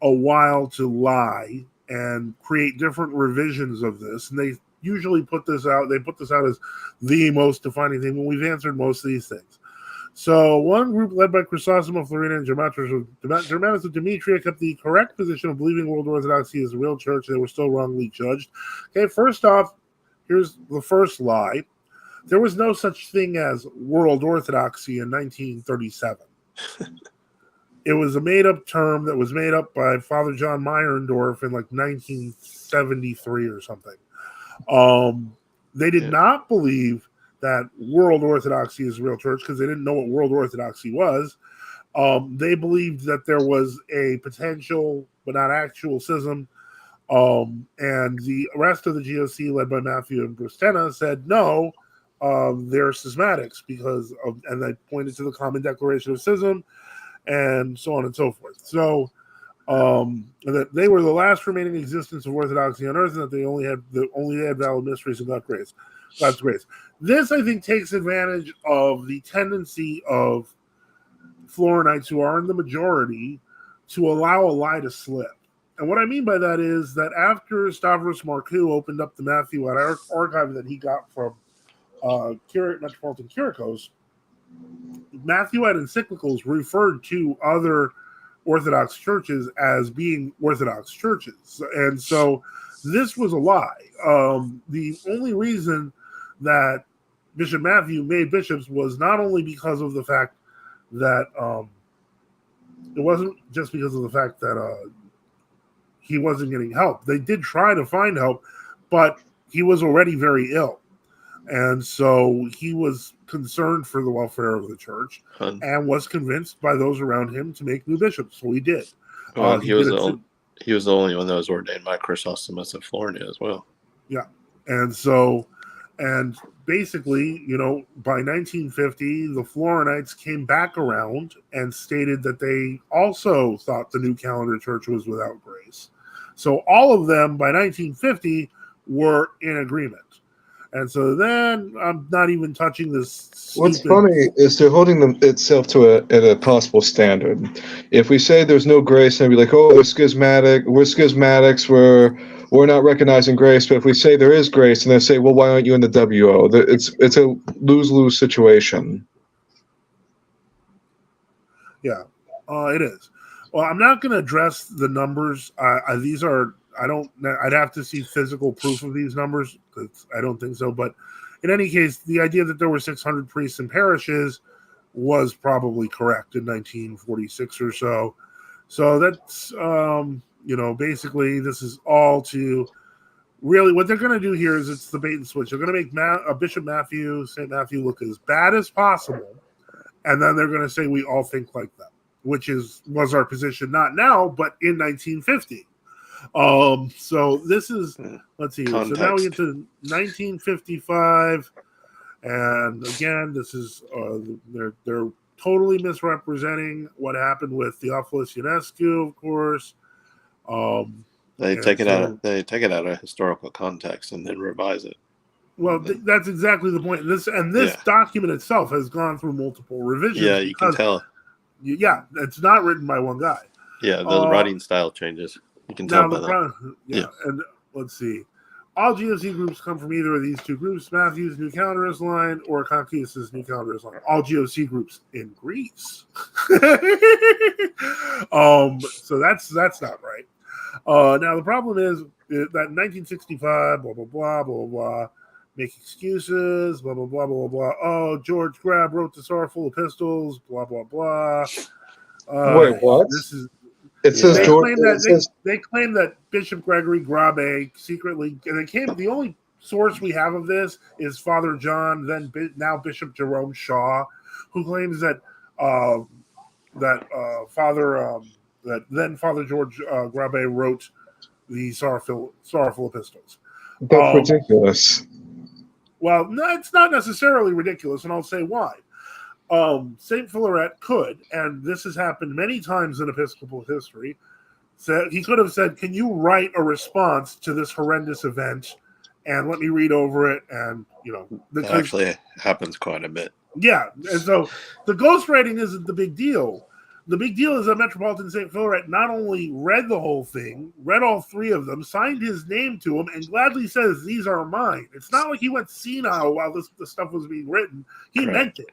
a while to lie and create different revisions of this. And they usually put this out as the most defining thing when we've answered most of these things. So one group led by Chrysostom of Florina and Germanus of Demetria kept the correct position of believing World Orthodoxy is a real church. They were still wrongly judged. Okay, first off, here's the first lie. There was no such thing as World Orthodoxy in 1937. It was a made-up term that was made up by Father John Meyerndorf in like 1973 or something. They did not believe that World Orthodoxy is a real church because they didn't know what World Orthodoxy was. They believed that there was a potential but not actual schism. And the rest of the GOC, led by Matthew and Brustena, said no, they're schismatics and they pointed to the Common Declaration of Schism and so on and so forth. So that they were the last remaining existence of Orthodoxy on earth, and that they only had valid mysteries of God's grace. This, I think, takes advantage of the tendency of Florinites, who are in the majority, to allow a lie to slip. And what I mean by that is that after Stavros Markou opened up the Matthewite archive that he got from Metropolitan Kyriakos, Matthewite encyclicals referred to other Orthodox churches as being Orthodox churches. And so this was a lie. The only reason that Bishop Matthew made bishops was not only because of the fact that it wasn't just because of the fact that he wasn't getting help. They did try to find help, but he was already very ill. And so he was concerned for the welfare of the church and was convinced by those around him to make new bishops. So he did. Well, he was the only one that was ordained by Chrysostomus of Florina as well. Yeah. And basically, by 1950, the Florinites came back around and stated that they also thought the New Calendar Church was without grace. So all of them by 1950 were in agreement. And so then I'm not even touching this. What's funny is they're holding itself to a possible standard. If we say there's no grace, they'll be like, "Oh, we're schismatics, we're not recognizing grace." But if we say there is grace, and they say, "Well, why aren't you in the WO?" It's a lose-lose situation. Yeah, it is. Well, I'm not going to address the numbers. I'd have to see physical proof of these numbers, because I don't think so. But in any case, the idea that there were 600 priests and parishes was probably correct in 1946 or so. So that's, basically this is all to really what they're going to do here is it's the bait and switch. They're going to make Bishop St. Matthew look as bad as possible. And then they're going to say we all think like them, which was our position, not now, but in 1950. So this is, let's see. Context. So now we get to 1955, and again, this is they're totally misrepresenting what happened with Theophilus Ionescu, of course. They take it out of historical context and then revise it. Well, that's exactly the point. This document itself has gone through multiple revisions. Yeah, you can tell. Yeah, it's not written by one guy. Yeah, the writing style changes. You can tell by that. Yeah, and let's see. All GOC groups come from either of these two groups: Matthew's New Calendarist line or Confucius' New Calendarist line. All GOC groups in Greece. So that's not right. Now the problem is that in 1965, blah blah blah blah blah, make excuses, blah blah blah blah blah. Oh, George Grab wrote the sorrowful epistles, blah blah blah. Wait, what? This is. It says George. They claim that Bishop Gregory Grabe secretly, and the only source we have of this is Father John, now Bishop Jerome Shaw, who claims that Father George Grabe wrote the sorrowful epistles. That's ridiculous. Well, no, it's not necessarily ridiculous, and I'll say why. St. Philaret could, and this has happened many times in Episcopal history, he could have said, can you write a response to this horrendous event and let me read over it? And, that actually happens quite a bit. Yeah, and so the ghostwriting isn't the big deal. The big deal is that Metropolitan St. Philaret not only read the whole thing, read all three of them, signed his name to them, and gladly says, these are mine. It's not like he went senile while this stuff was being written. He meant it.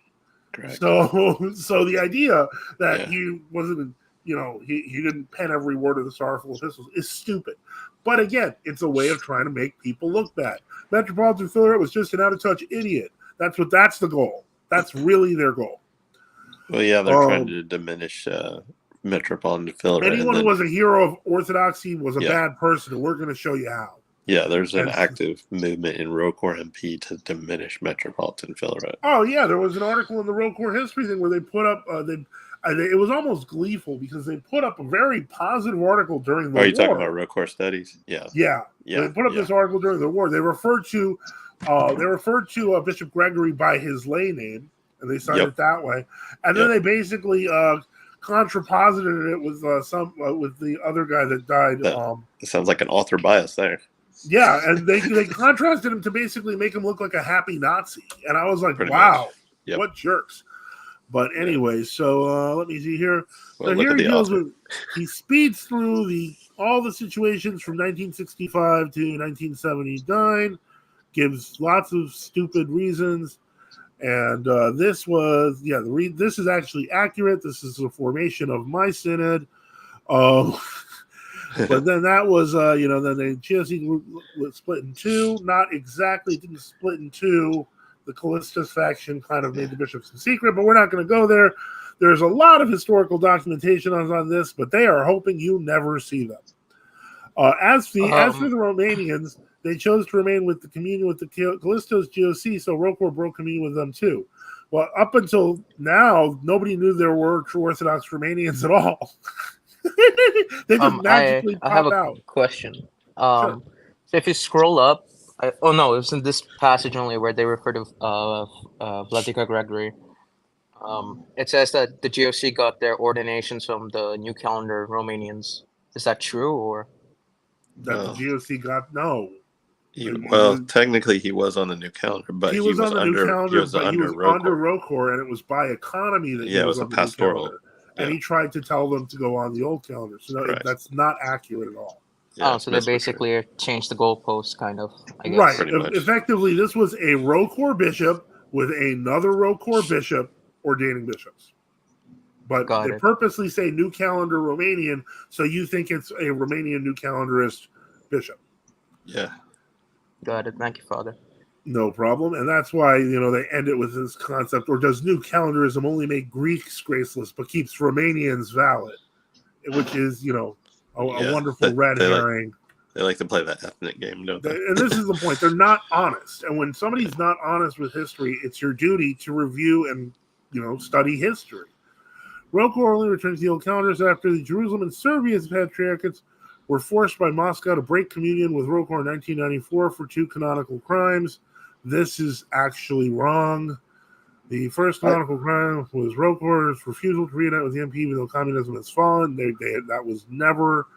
Correct. So the idea that he wasn't, he didn't pen every word of the sorrowful epistles is stupid. But again, it's a way of trying to make people look bad. Metropolitan Philaret was just an out-of-touch idiot. That's the goal. That's really their goal. Well, yeah, they're trying to diminish Metropolitan Philaret. Anyone who was a hero of Orthodoxy was a bad person, and we're going to show you how. Yeah, there's an active movement in ROCOR MP to diminish Metropolitan Philaret. Oh, yeah, there was an article in the ROCOR history thing where they put up, it was almost gleeful because they put up a very positive article during the war. Are you talking about ROCOR studies? Yeah. Yeah. They put up this article during the war. They referred to Bishop Gregory by his lay name, and they cited it that way. And then they basically contraposited it with with the other guy that died. It sounds like an author bias there. Yeah, and they contrasted him to basically make him look like a happy Nazi. And I was like, wow, what jerks. But anyway, so let me see here. Well, so here he speeds through all the situations from 1965 to 1979, gives lots of stupid reasons. And this was, this is actually accurate. This is the formation of my synod. But then that was, then the GOC group was split in two. Not exactly, didn't split in two. The Callistus faction kind of made the bishops in secret, but we're not going to go there. There's a lot of historical documentation on this, but they are hoping you never see them. As for the Romanians, they chose to remain with the communion with the Callistos GOC, so ROCOR broke communion with them too. Well, up until now, nobody knew there were true Orthodox Romanians at all. They just magically I have a out. question. So if you scroll up, it's in this passage only where they refer to Vladika Gregory. It says that the GOC got their ordinations from the New Calendar Romanians. Is that true, or that the GOC got technically he was on the New Calendar, but he was under ROCOR. ROCOR, and it was by economy that it was a pastoral. And he tried to tell them to go on the old calendar. So that's not accurate at all. Yeah, so they basically changed the goalposts, kind of, I guess. Right. Effectively, this was a ROCOR bishop with another ROCOR bishop ordaining bishops. But they purposely say New Calendar Romanian, so you think it's a Romanian New Calendarist bishop. Yeah. Got it. Thank you, Father. No problem. And that's why, they end it with this concept, or does New Calendarism only make Greeks graceless but keeps Romanians valid? Which is, a wonderful red herring. They like to play that ethnic game, don't they? And this is the point. They're not honest. And when somebody's not honest with history, it's your duty to review and, study history. ROCOR only returned to the old calendars after the Jerusalem and Serbia's patriarchates were forced by Moscow to break communion with ROCOR in 1994 for 2 canonical crimes. This is actually wrong. The first canonical crime was ROCOR's refusal to reunite with the MP even though communism has fallen. That was never.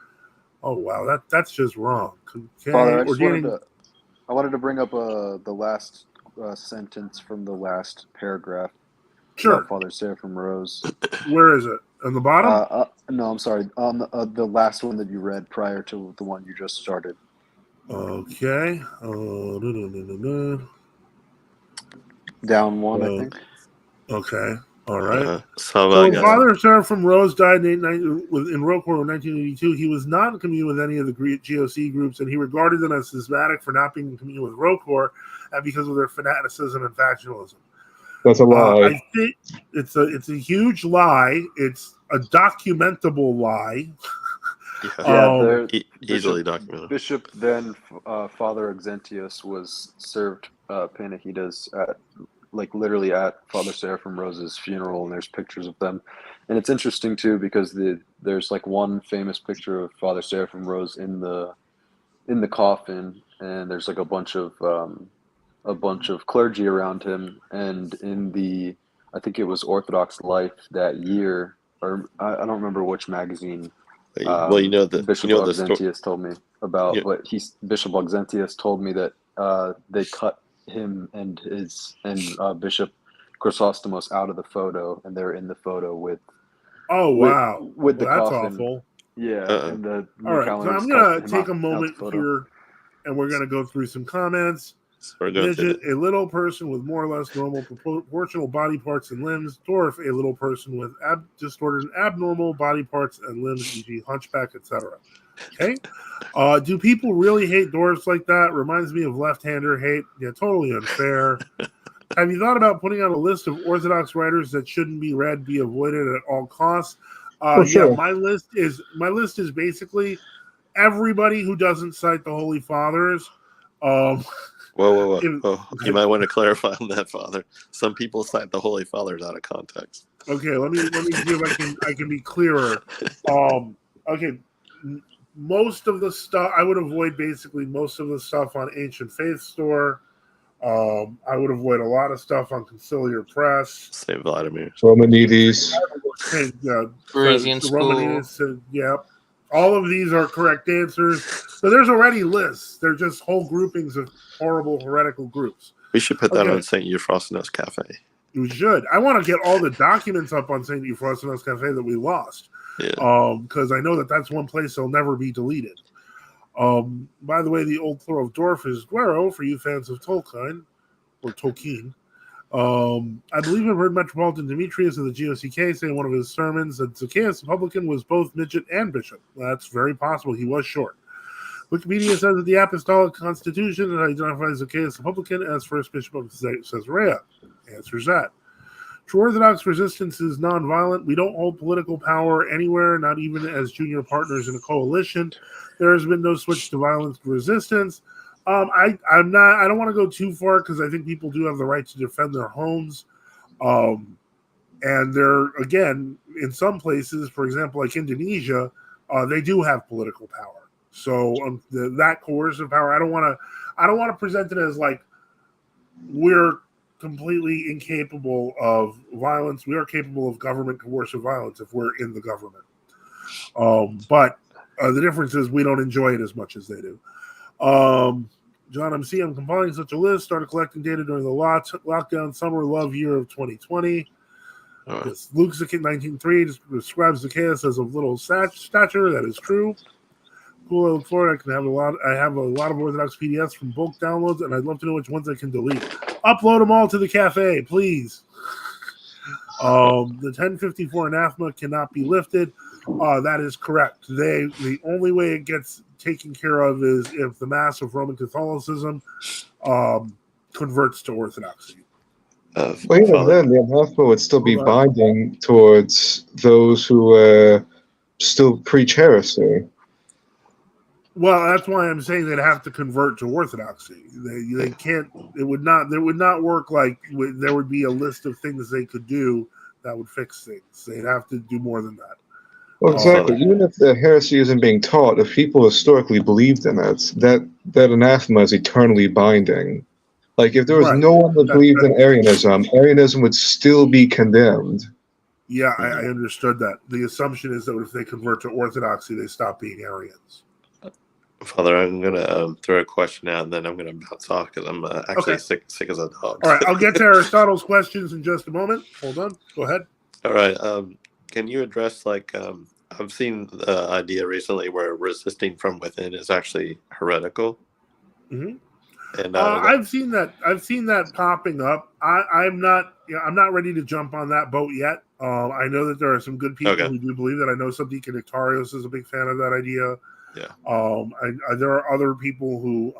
Oh wow, that's just wrong. Father, I wanted to bring up the last sentence from the last paragraph. Sure. Father Seraphim Rose. Where is it? On the bottom? No, I'm sorry. On the last one that you read prior to the one you just started. Okay. Down one, I think. Okay. All right. So when Father Seraphim Rose died in Roquefort in 1982, he was not in communion with any of the GOC groups, and he regarded them as schismatic for not being in communion with Roquefort and because of their fanaticism and factionalism. That's a lie. I think it's a huge lie. It's a documentable lie. Easily documented. Bishop then Father Exentius was served panahitas at literally at Father Seraphim Rose's funeral, and there's pictures of them. And it's interesting too because there's like one famous picture of Father Seraphim Rose in the coffin, and there's like a bunch of clergy around him. And in I think it was Orthodox Life that year, or I don't remember which magazine. Well, Bishop Auxentius told me about, but Bishop Auxentius told me that they cut him and Bishop Chrysostomos out of the photo, and they're in the photo with. Oh wow! With the that's coffin. Awful. Yeah, and the all right. So I'm gonna take a moment here, and we're gonna go through some comments. Midget, a little person with more or less normal proportional body parts and limbs. Dwarf, a little person with distorted abnormal body parts and limbs, e.g., hunchback, etc. Okay. Do people really hate dwarfs like that? Reminds me of left-hander hate. Yeah, totally unfair. Have you thought about putting out a list of Orthodox writers that shouldn't be read, be avoided at all costs? Sure. Yeah, my list is basically everybody who doesn't cite the Holy Fathers. Whoa. You might want to clarify on that, Father. Some people cite the Holy Fathers out of context. Okay, let me see if I can be clearer. Okay, most of the stuff I would avoid. Basically, most of the stuff on Ancient Faith Store. I would avoid a lot of stuff on Conciliar Press. St. Vladimir. Romanides. Parisian School. Yep. All of these are correct answers. So there's already lists. They're just whole groupings of horrible heretical groups. We should put that on St. Euphrosynos Cafe. We should. I want to get all the documents up on St. Euphrosynos Cafe that we lost. Yeah. Because I know that that's one place that'll never be deleted. By the way, the old plural of dwarf is Guero for you fans of Tolkien or Tolkien. I believe I've heard Metropolitan Demetrius of the GOCK say in one of his sermons that Zacchaeus the publican was both midget and bishop. That's very possible. He was short. Wikipedia says that the Apostolic Constitution identifies Zacchaeus the publican as first bishop of Caesarea. Answers that. True Orthodox resistance is nonviolent. We don't hold political power anywhere, not even as junior partners in a coalition. There has been no switch to violence resistance. I don't want to go too far because I think people do have the right to defend their homes. And they're, again, in some places, for example, like Indonesia, they do have political power. So that coercive power, I don't want to present it as like we're completely incapable of violence. We are capable of government coercive violence if we're in the government. But the difference is we don't enjoy it as much as they do. John MC, I'm compiling such a list. Started collecting data during the lockdown summer love year of 2020. Yes, Luke 19:3 describes Zacchaeus as of little stature. That is true. Cool. I look forward. I have a lot of Orthodox PDFs from bulk downloads, and I'd love to know which ones I can delete. Upload them all to the cafe, please. The 1054 anathema cannot be lifted. That is correct. The only way it gets taken care of is if the mass of Roman Catholicism converts to Orthodoxy. Well, even then, the anathema would still be binding towards those who still preach heresy. Well, that's why I'm saying they'd have to convert to Orthodoxy. They can't. It would not. There would not work like there would be a list of things they could do that would fix things. They'd have to do more than that. Well, exactly. Even if the heresy isn't being taught, if people historically believed in it, that anathema is eternally binding. Like, if there was no one that believed in Arianism, Arianism would still be condemned. Yeah, I understood that. The assumption is that if they convert to Orthodoxy, they stop being Arians. Father, I'm going to throw a question out, and then I'm going to bounce off because I'm actually sick as a dog. All right, I'll get to Aristotle's questions in just a moment. Hold on. Go ahead. All right. Can you address, I've seen the idea recently where resisting from within is actually heretical. Mm-hmm. And I've seen that. I've seen that popping up. I'm not. I'm not ready to jump on that boat yet. I know that there are some good people who do believe that. I know Subdeacon Nectarios is a big fan of that idea. Yeah. There are other people who.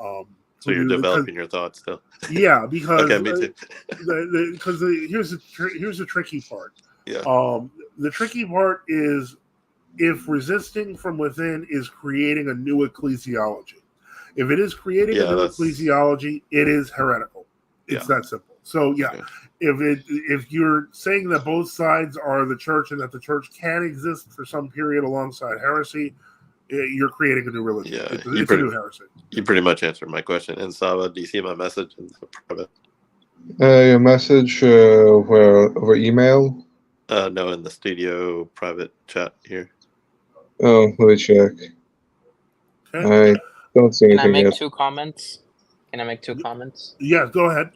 So you're developing your thoughts still. Yeah, because okay, me too. Here's the tricky part. Yeah. The tricky part is if resisting from within is creating a new ecclesiology. If it is creating a new ecclesiology, it is heretical. It's that simple. So if you're saying that both sides are the church and that the church can exist for some period alongside heresy, you're creating a new religion. Yeah, it's a new heresy. You pretty much answered my question. And Sava, do you see my message in the private? Your message over email? No, in the studio private chat here. Oh, let me check. Okay. I don't see anything Can I make yet. 2 comments? Yeah, go ahead.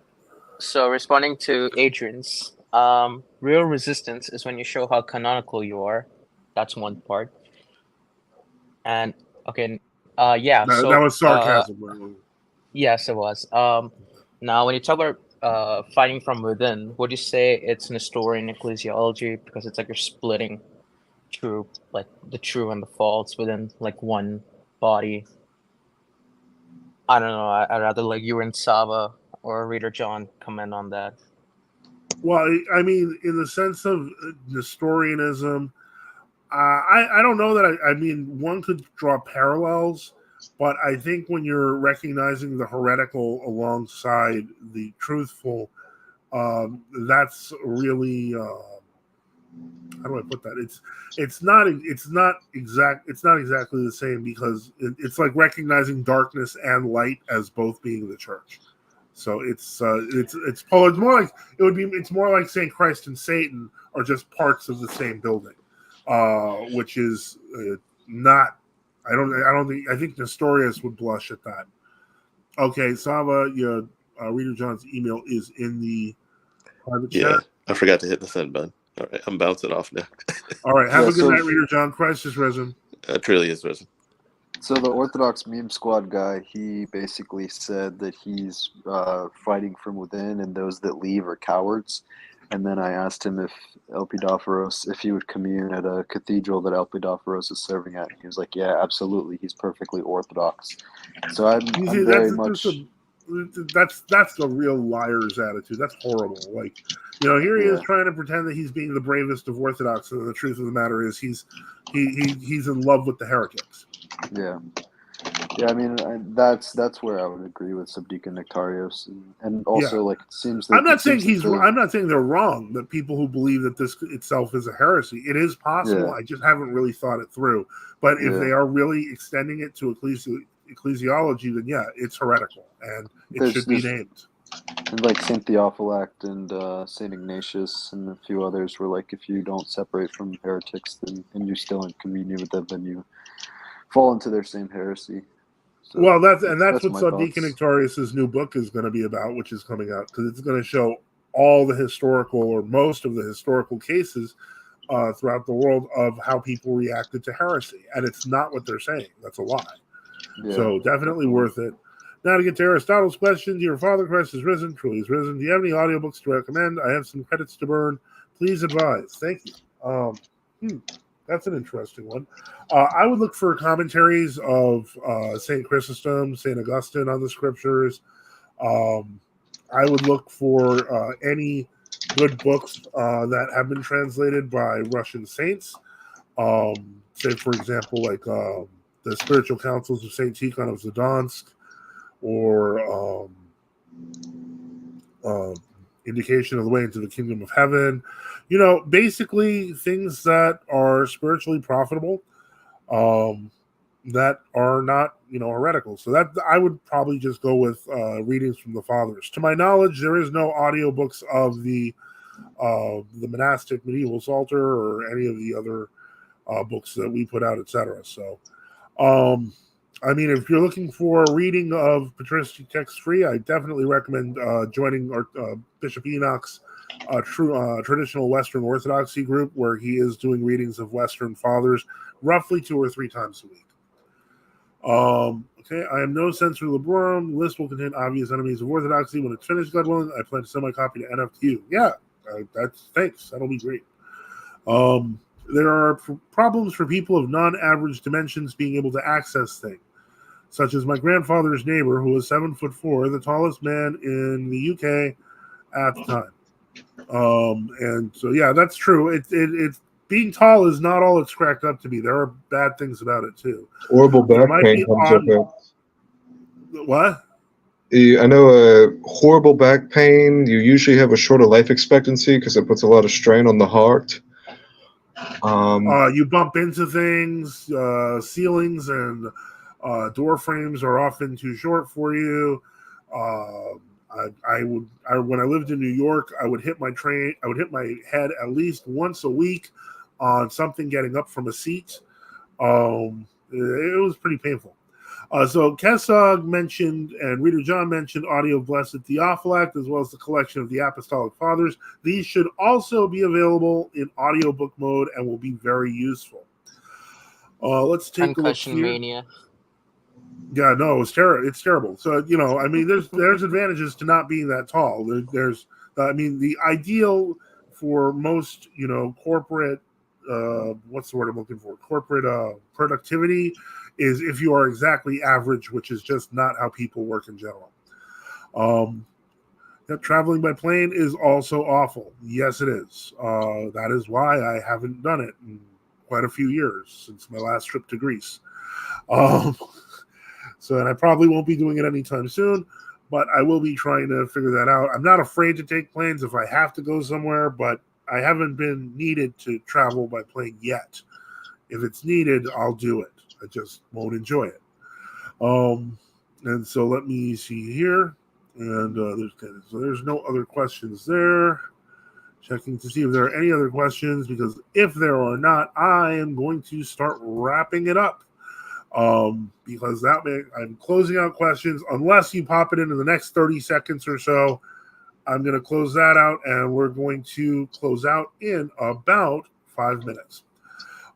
So responding to Adrian's, real resistance is when you show how canonical you are. That's one part. And okay, yeah. That was sarcasm. Yes, it was. Now when you talk about fighting from within, would you say it's Nestorian ecclesiology because it's like you're splitting true, like the true and the false within like one body? I don't know. I'd rather like you and Sava or Reader John comment on that. Well, I mean, in the sense of Nestorianism, I don't know that I mean, one could draw parallels, but I think when you're recognizing the heretical alongside the truthful, that's really how do I put that? It's not exactly the same because it's like recognizing darkness and light as both being the church. So it's more like it's more like saying Christ and Satan are just parts of the same building, which is not. I think Nestorius would blush at that. Okay, Sava, your Reader John's email is in the private chat. I forgot to hit the send button. All right, I'm bouncing off now. All right, have a good night, Reader John. Christ is risen. Truly is risen. So the Orthodox meme squad guy, he basically said that he's fighting from within, and those that leave are cowards. And then I asked him if if he would commune at a cathedral that Elpidaphros is serving at. And he was like, "Yeah, absolutely. He's perfectly Orthodox." So I'm very much. That's the real liar's attitude. That's horrible. Like, here he is trying to pretend that he's being the bravest of Orthodox, and the truth of the matter is he's in love with the heretics. Yeah. I mean, that's where I would agree with Subdeacon Nectarios, and also like it seems like I'm not saying they're wrong. That people who believe that this itself is a heresy, it is possible. Yeah. I just haven't really thought it through. But if they are really extending it to ecclesiology, then it's heretical and it should be named. And like Saint Theophylact and Saint Ignatius and a few others were like, if you don't separate from heretics, then and you're still in communion with them, then you fall into their same heresy. So well, that's what Subdeacon Nectarius' new book is going to be about, which is coming out, because it's going to show all the historical or most of the historical cases throughout the world of how people reacted to heresy, and it's not what they're saying. That's a lie. Yeah, so definitely worth it. Now to get to Aristotle's question: Dear Father, Christ is risen, truly is risen. Do you have any audiobooks to recommend? I have some credits to burn. Please advise. Thank you. That's an interesting one. I would look for commentaries of St. Chrysostom, St. Augustine on the scriptures. I would look for any good books that have been translated by Russian saints. Say, for example, like the Spiritual Counsels of St. Tikhon of Zadansk, or Indication of the Way into the Kingdom of Heaven. Basically things that are spiritually profitable, that are not, heretical. So that I would probably just go with readings from the fathers. To my knowledge, there is no audiobooks of the monastic medieval psalter or any of the other books that we put out, etc. So, I mean, if you're looking for a reading of patristic text free, I definitely recommend joining Bishop Enoch's traditional Western Orthodoxy group, where he is doing readings of Western fathers roughly 2 or 3 times a week. Okay, I am no censor librorum. List will contain obvious enemies of orthodoxy. When it's finished, God willing, I plan to send my copy to NFTU. Yeah, that's thanks. That'll be great. There are problems for people of non-average dimensions being able to access things, such as my grandfather's neighbor, who was 7'4", the tallest man in the UK at the time. And so, yeah, that's true. It's being tall is not all it's cracked up to be. There are bad things about it too. Horrible There back might pain be comes odd. with it. What? I know horrible back pain, you usually have a shorter life expectancy because it puts a lot of strain on the heart. You bump into things, ceilings and door frames are often too short for you. When I lived in New York, I would hit my head at least once a week on something getting up from a seat. It was pretty painful. So Kesog mentioned, and Reader John mentioned, audio of Blessed Theophylact, as well as the collection of the Apostolic Fathers. These should also be available in audiobook mode and will be very useful. Let's take Concussion a look here. Mania. Yeah, no, it's terrible. So, I mean, there's advantages to not being that tall. The ideal for most, corporate, what's the word I'm looking for? Corporate productivity is if you are exactly average, which is just not how people work in general. Traveling by plane is also awful. Yes, it is. That is why I haven't done it in quite a few years since my last trip to Greece. And I probably won't be doing it anytime soon, but I will be trying to figure that out. I'm not afraid to take planes if I have to go somewhere, but I haven't been needed to travel by plane yet. If it's needed, I'll do it. I just won't enjoy it. And so let me see here. And there's no other questions there. Checking to see if there are any other questions, because if there are not, I am going to start wrapping it up. Because I'm closing out questions. Unless you pop it into the next 30 seconds or so, I'm going to close that out, and we're going to close out in about 5 minutes.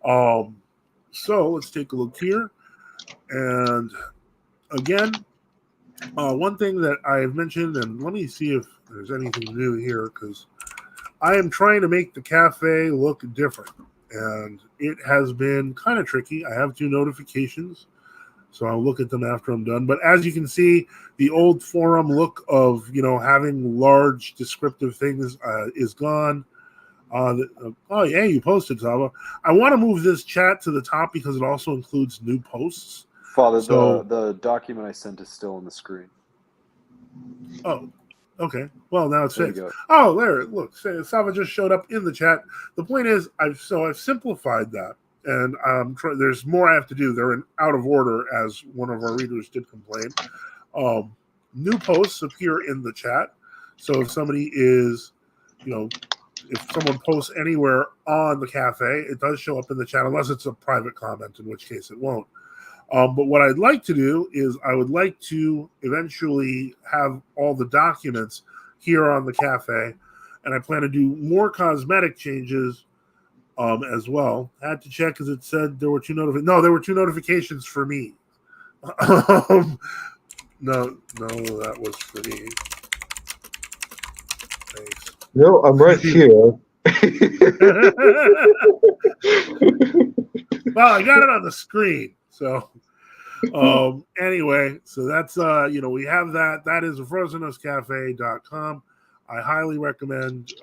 So let's take a look here. And again, one thing that I have mentioned, and let me see if there's anything new here, because I am trying to make the cafe look different, and it has been kind of tricky. I have 2 notifications, so I'll look at them after I'm done. But as you can see, the old forum look of, having large descriptive things is gone. Yeah, you posted, Zava. I want to move this chat to the top because it also includes new posts. Father, So, the document I sent is still on the screen. Oh, okay. Well, now it's There fixed. you go. Oh, there. Look, Sava just showed up in the chat. The point is, I've simplified that, and there's more I have to do. They're out of order, as one of our readers did complain. New posts appear in the chat, so if somebody is, if someone posts anywhere on the cafe, it does show up in the chat, unless it's a private comment, in which case it won't. But what I'd like to do is I would like to eventually have all the documents here on the cafe, and I plan to do more cosmetic changes as well. I had to check because it said there were 2 notifications. No, there were 2 notifications for me. No, that was for me. Thanks. No, I'm right here. Well, I got it on the screen, so anyway, so that's we have that. That is frozenoscafe.com. I highly recommend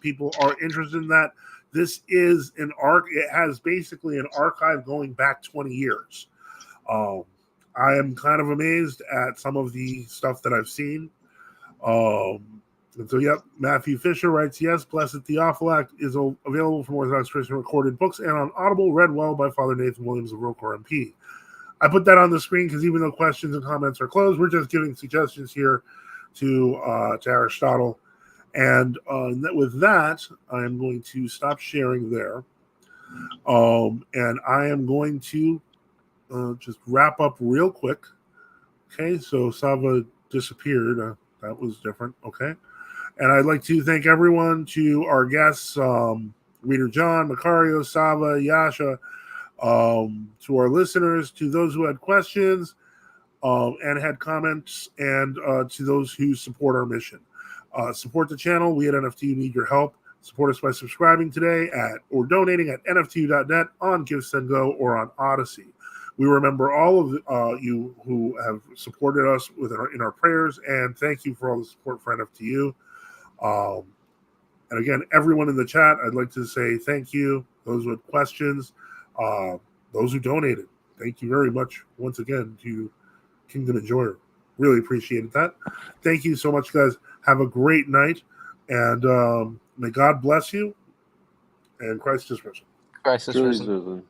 people are interested in that. This is an it has basically an archive going back 20 years. I am kind of amazed at some of the stuff that I've seen. And so, yep, Matthew Fisher writes, yes, Blessed Theophylact is available from Orthodox Christian recorded books and on Audible, read well by Father Nathan Williams of Rocor MP. I put that on the screen because even though questions and comments are closed, we're just giving suggestions here to Aristotle. And with that, I am going to stop sharing there. And I am going to just wrap up real quick. Okay, so Sava disappeared. That was different. Okay. And I'd like to thank everyone, to our guests, Reader John, Macario, Sava, Yasha, To our listeners, to those who had questions and had comments, and to those who support our mission. Support the channel. We at NFTU need your help. Support us by subscribing today or donating at nftu.net, on GiveSendGo, or on Odyssey. We remember all of you who have supported us in our prayers, and thank you for all the support for NFTU. And again, everyone in the chat, I'd like to say thank you. Those with questions, those who donated, thank you very much once again to Kingdom Enjoyer. Really appreciated that. Thank you so much, guys. Have a great night, and may God bless you, and Christ is risen. Christ is Truly risen. risen.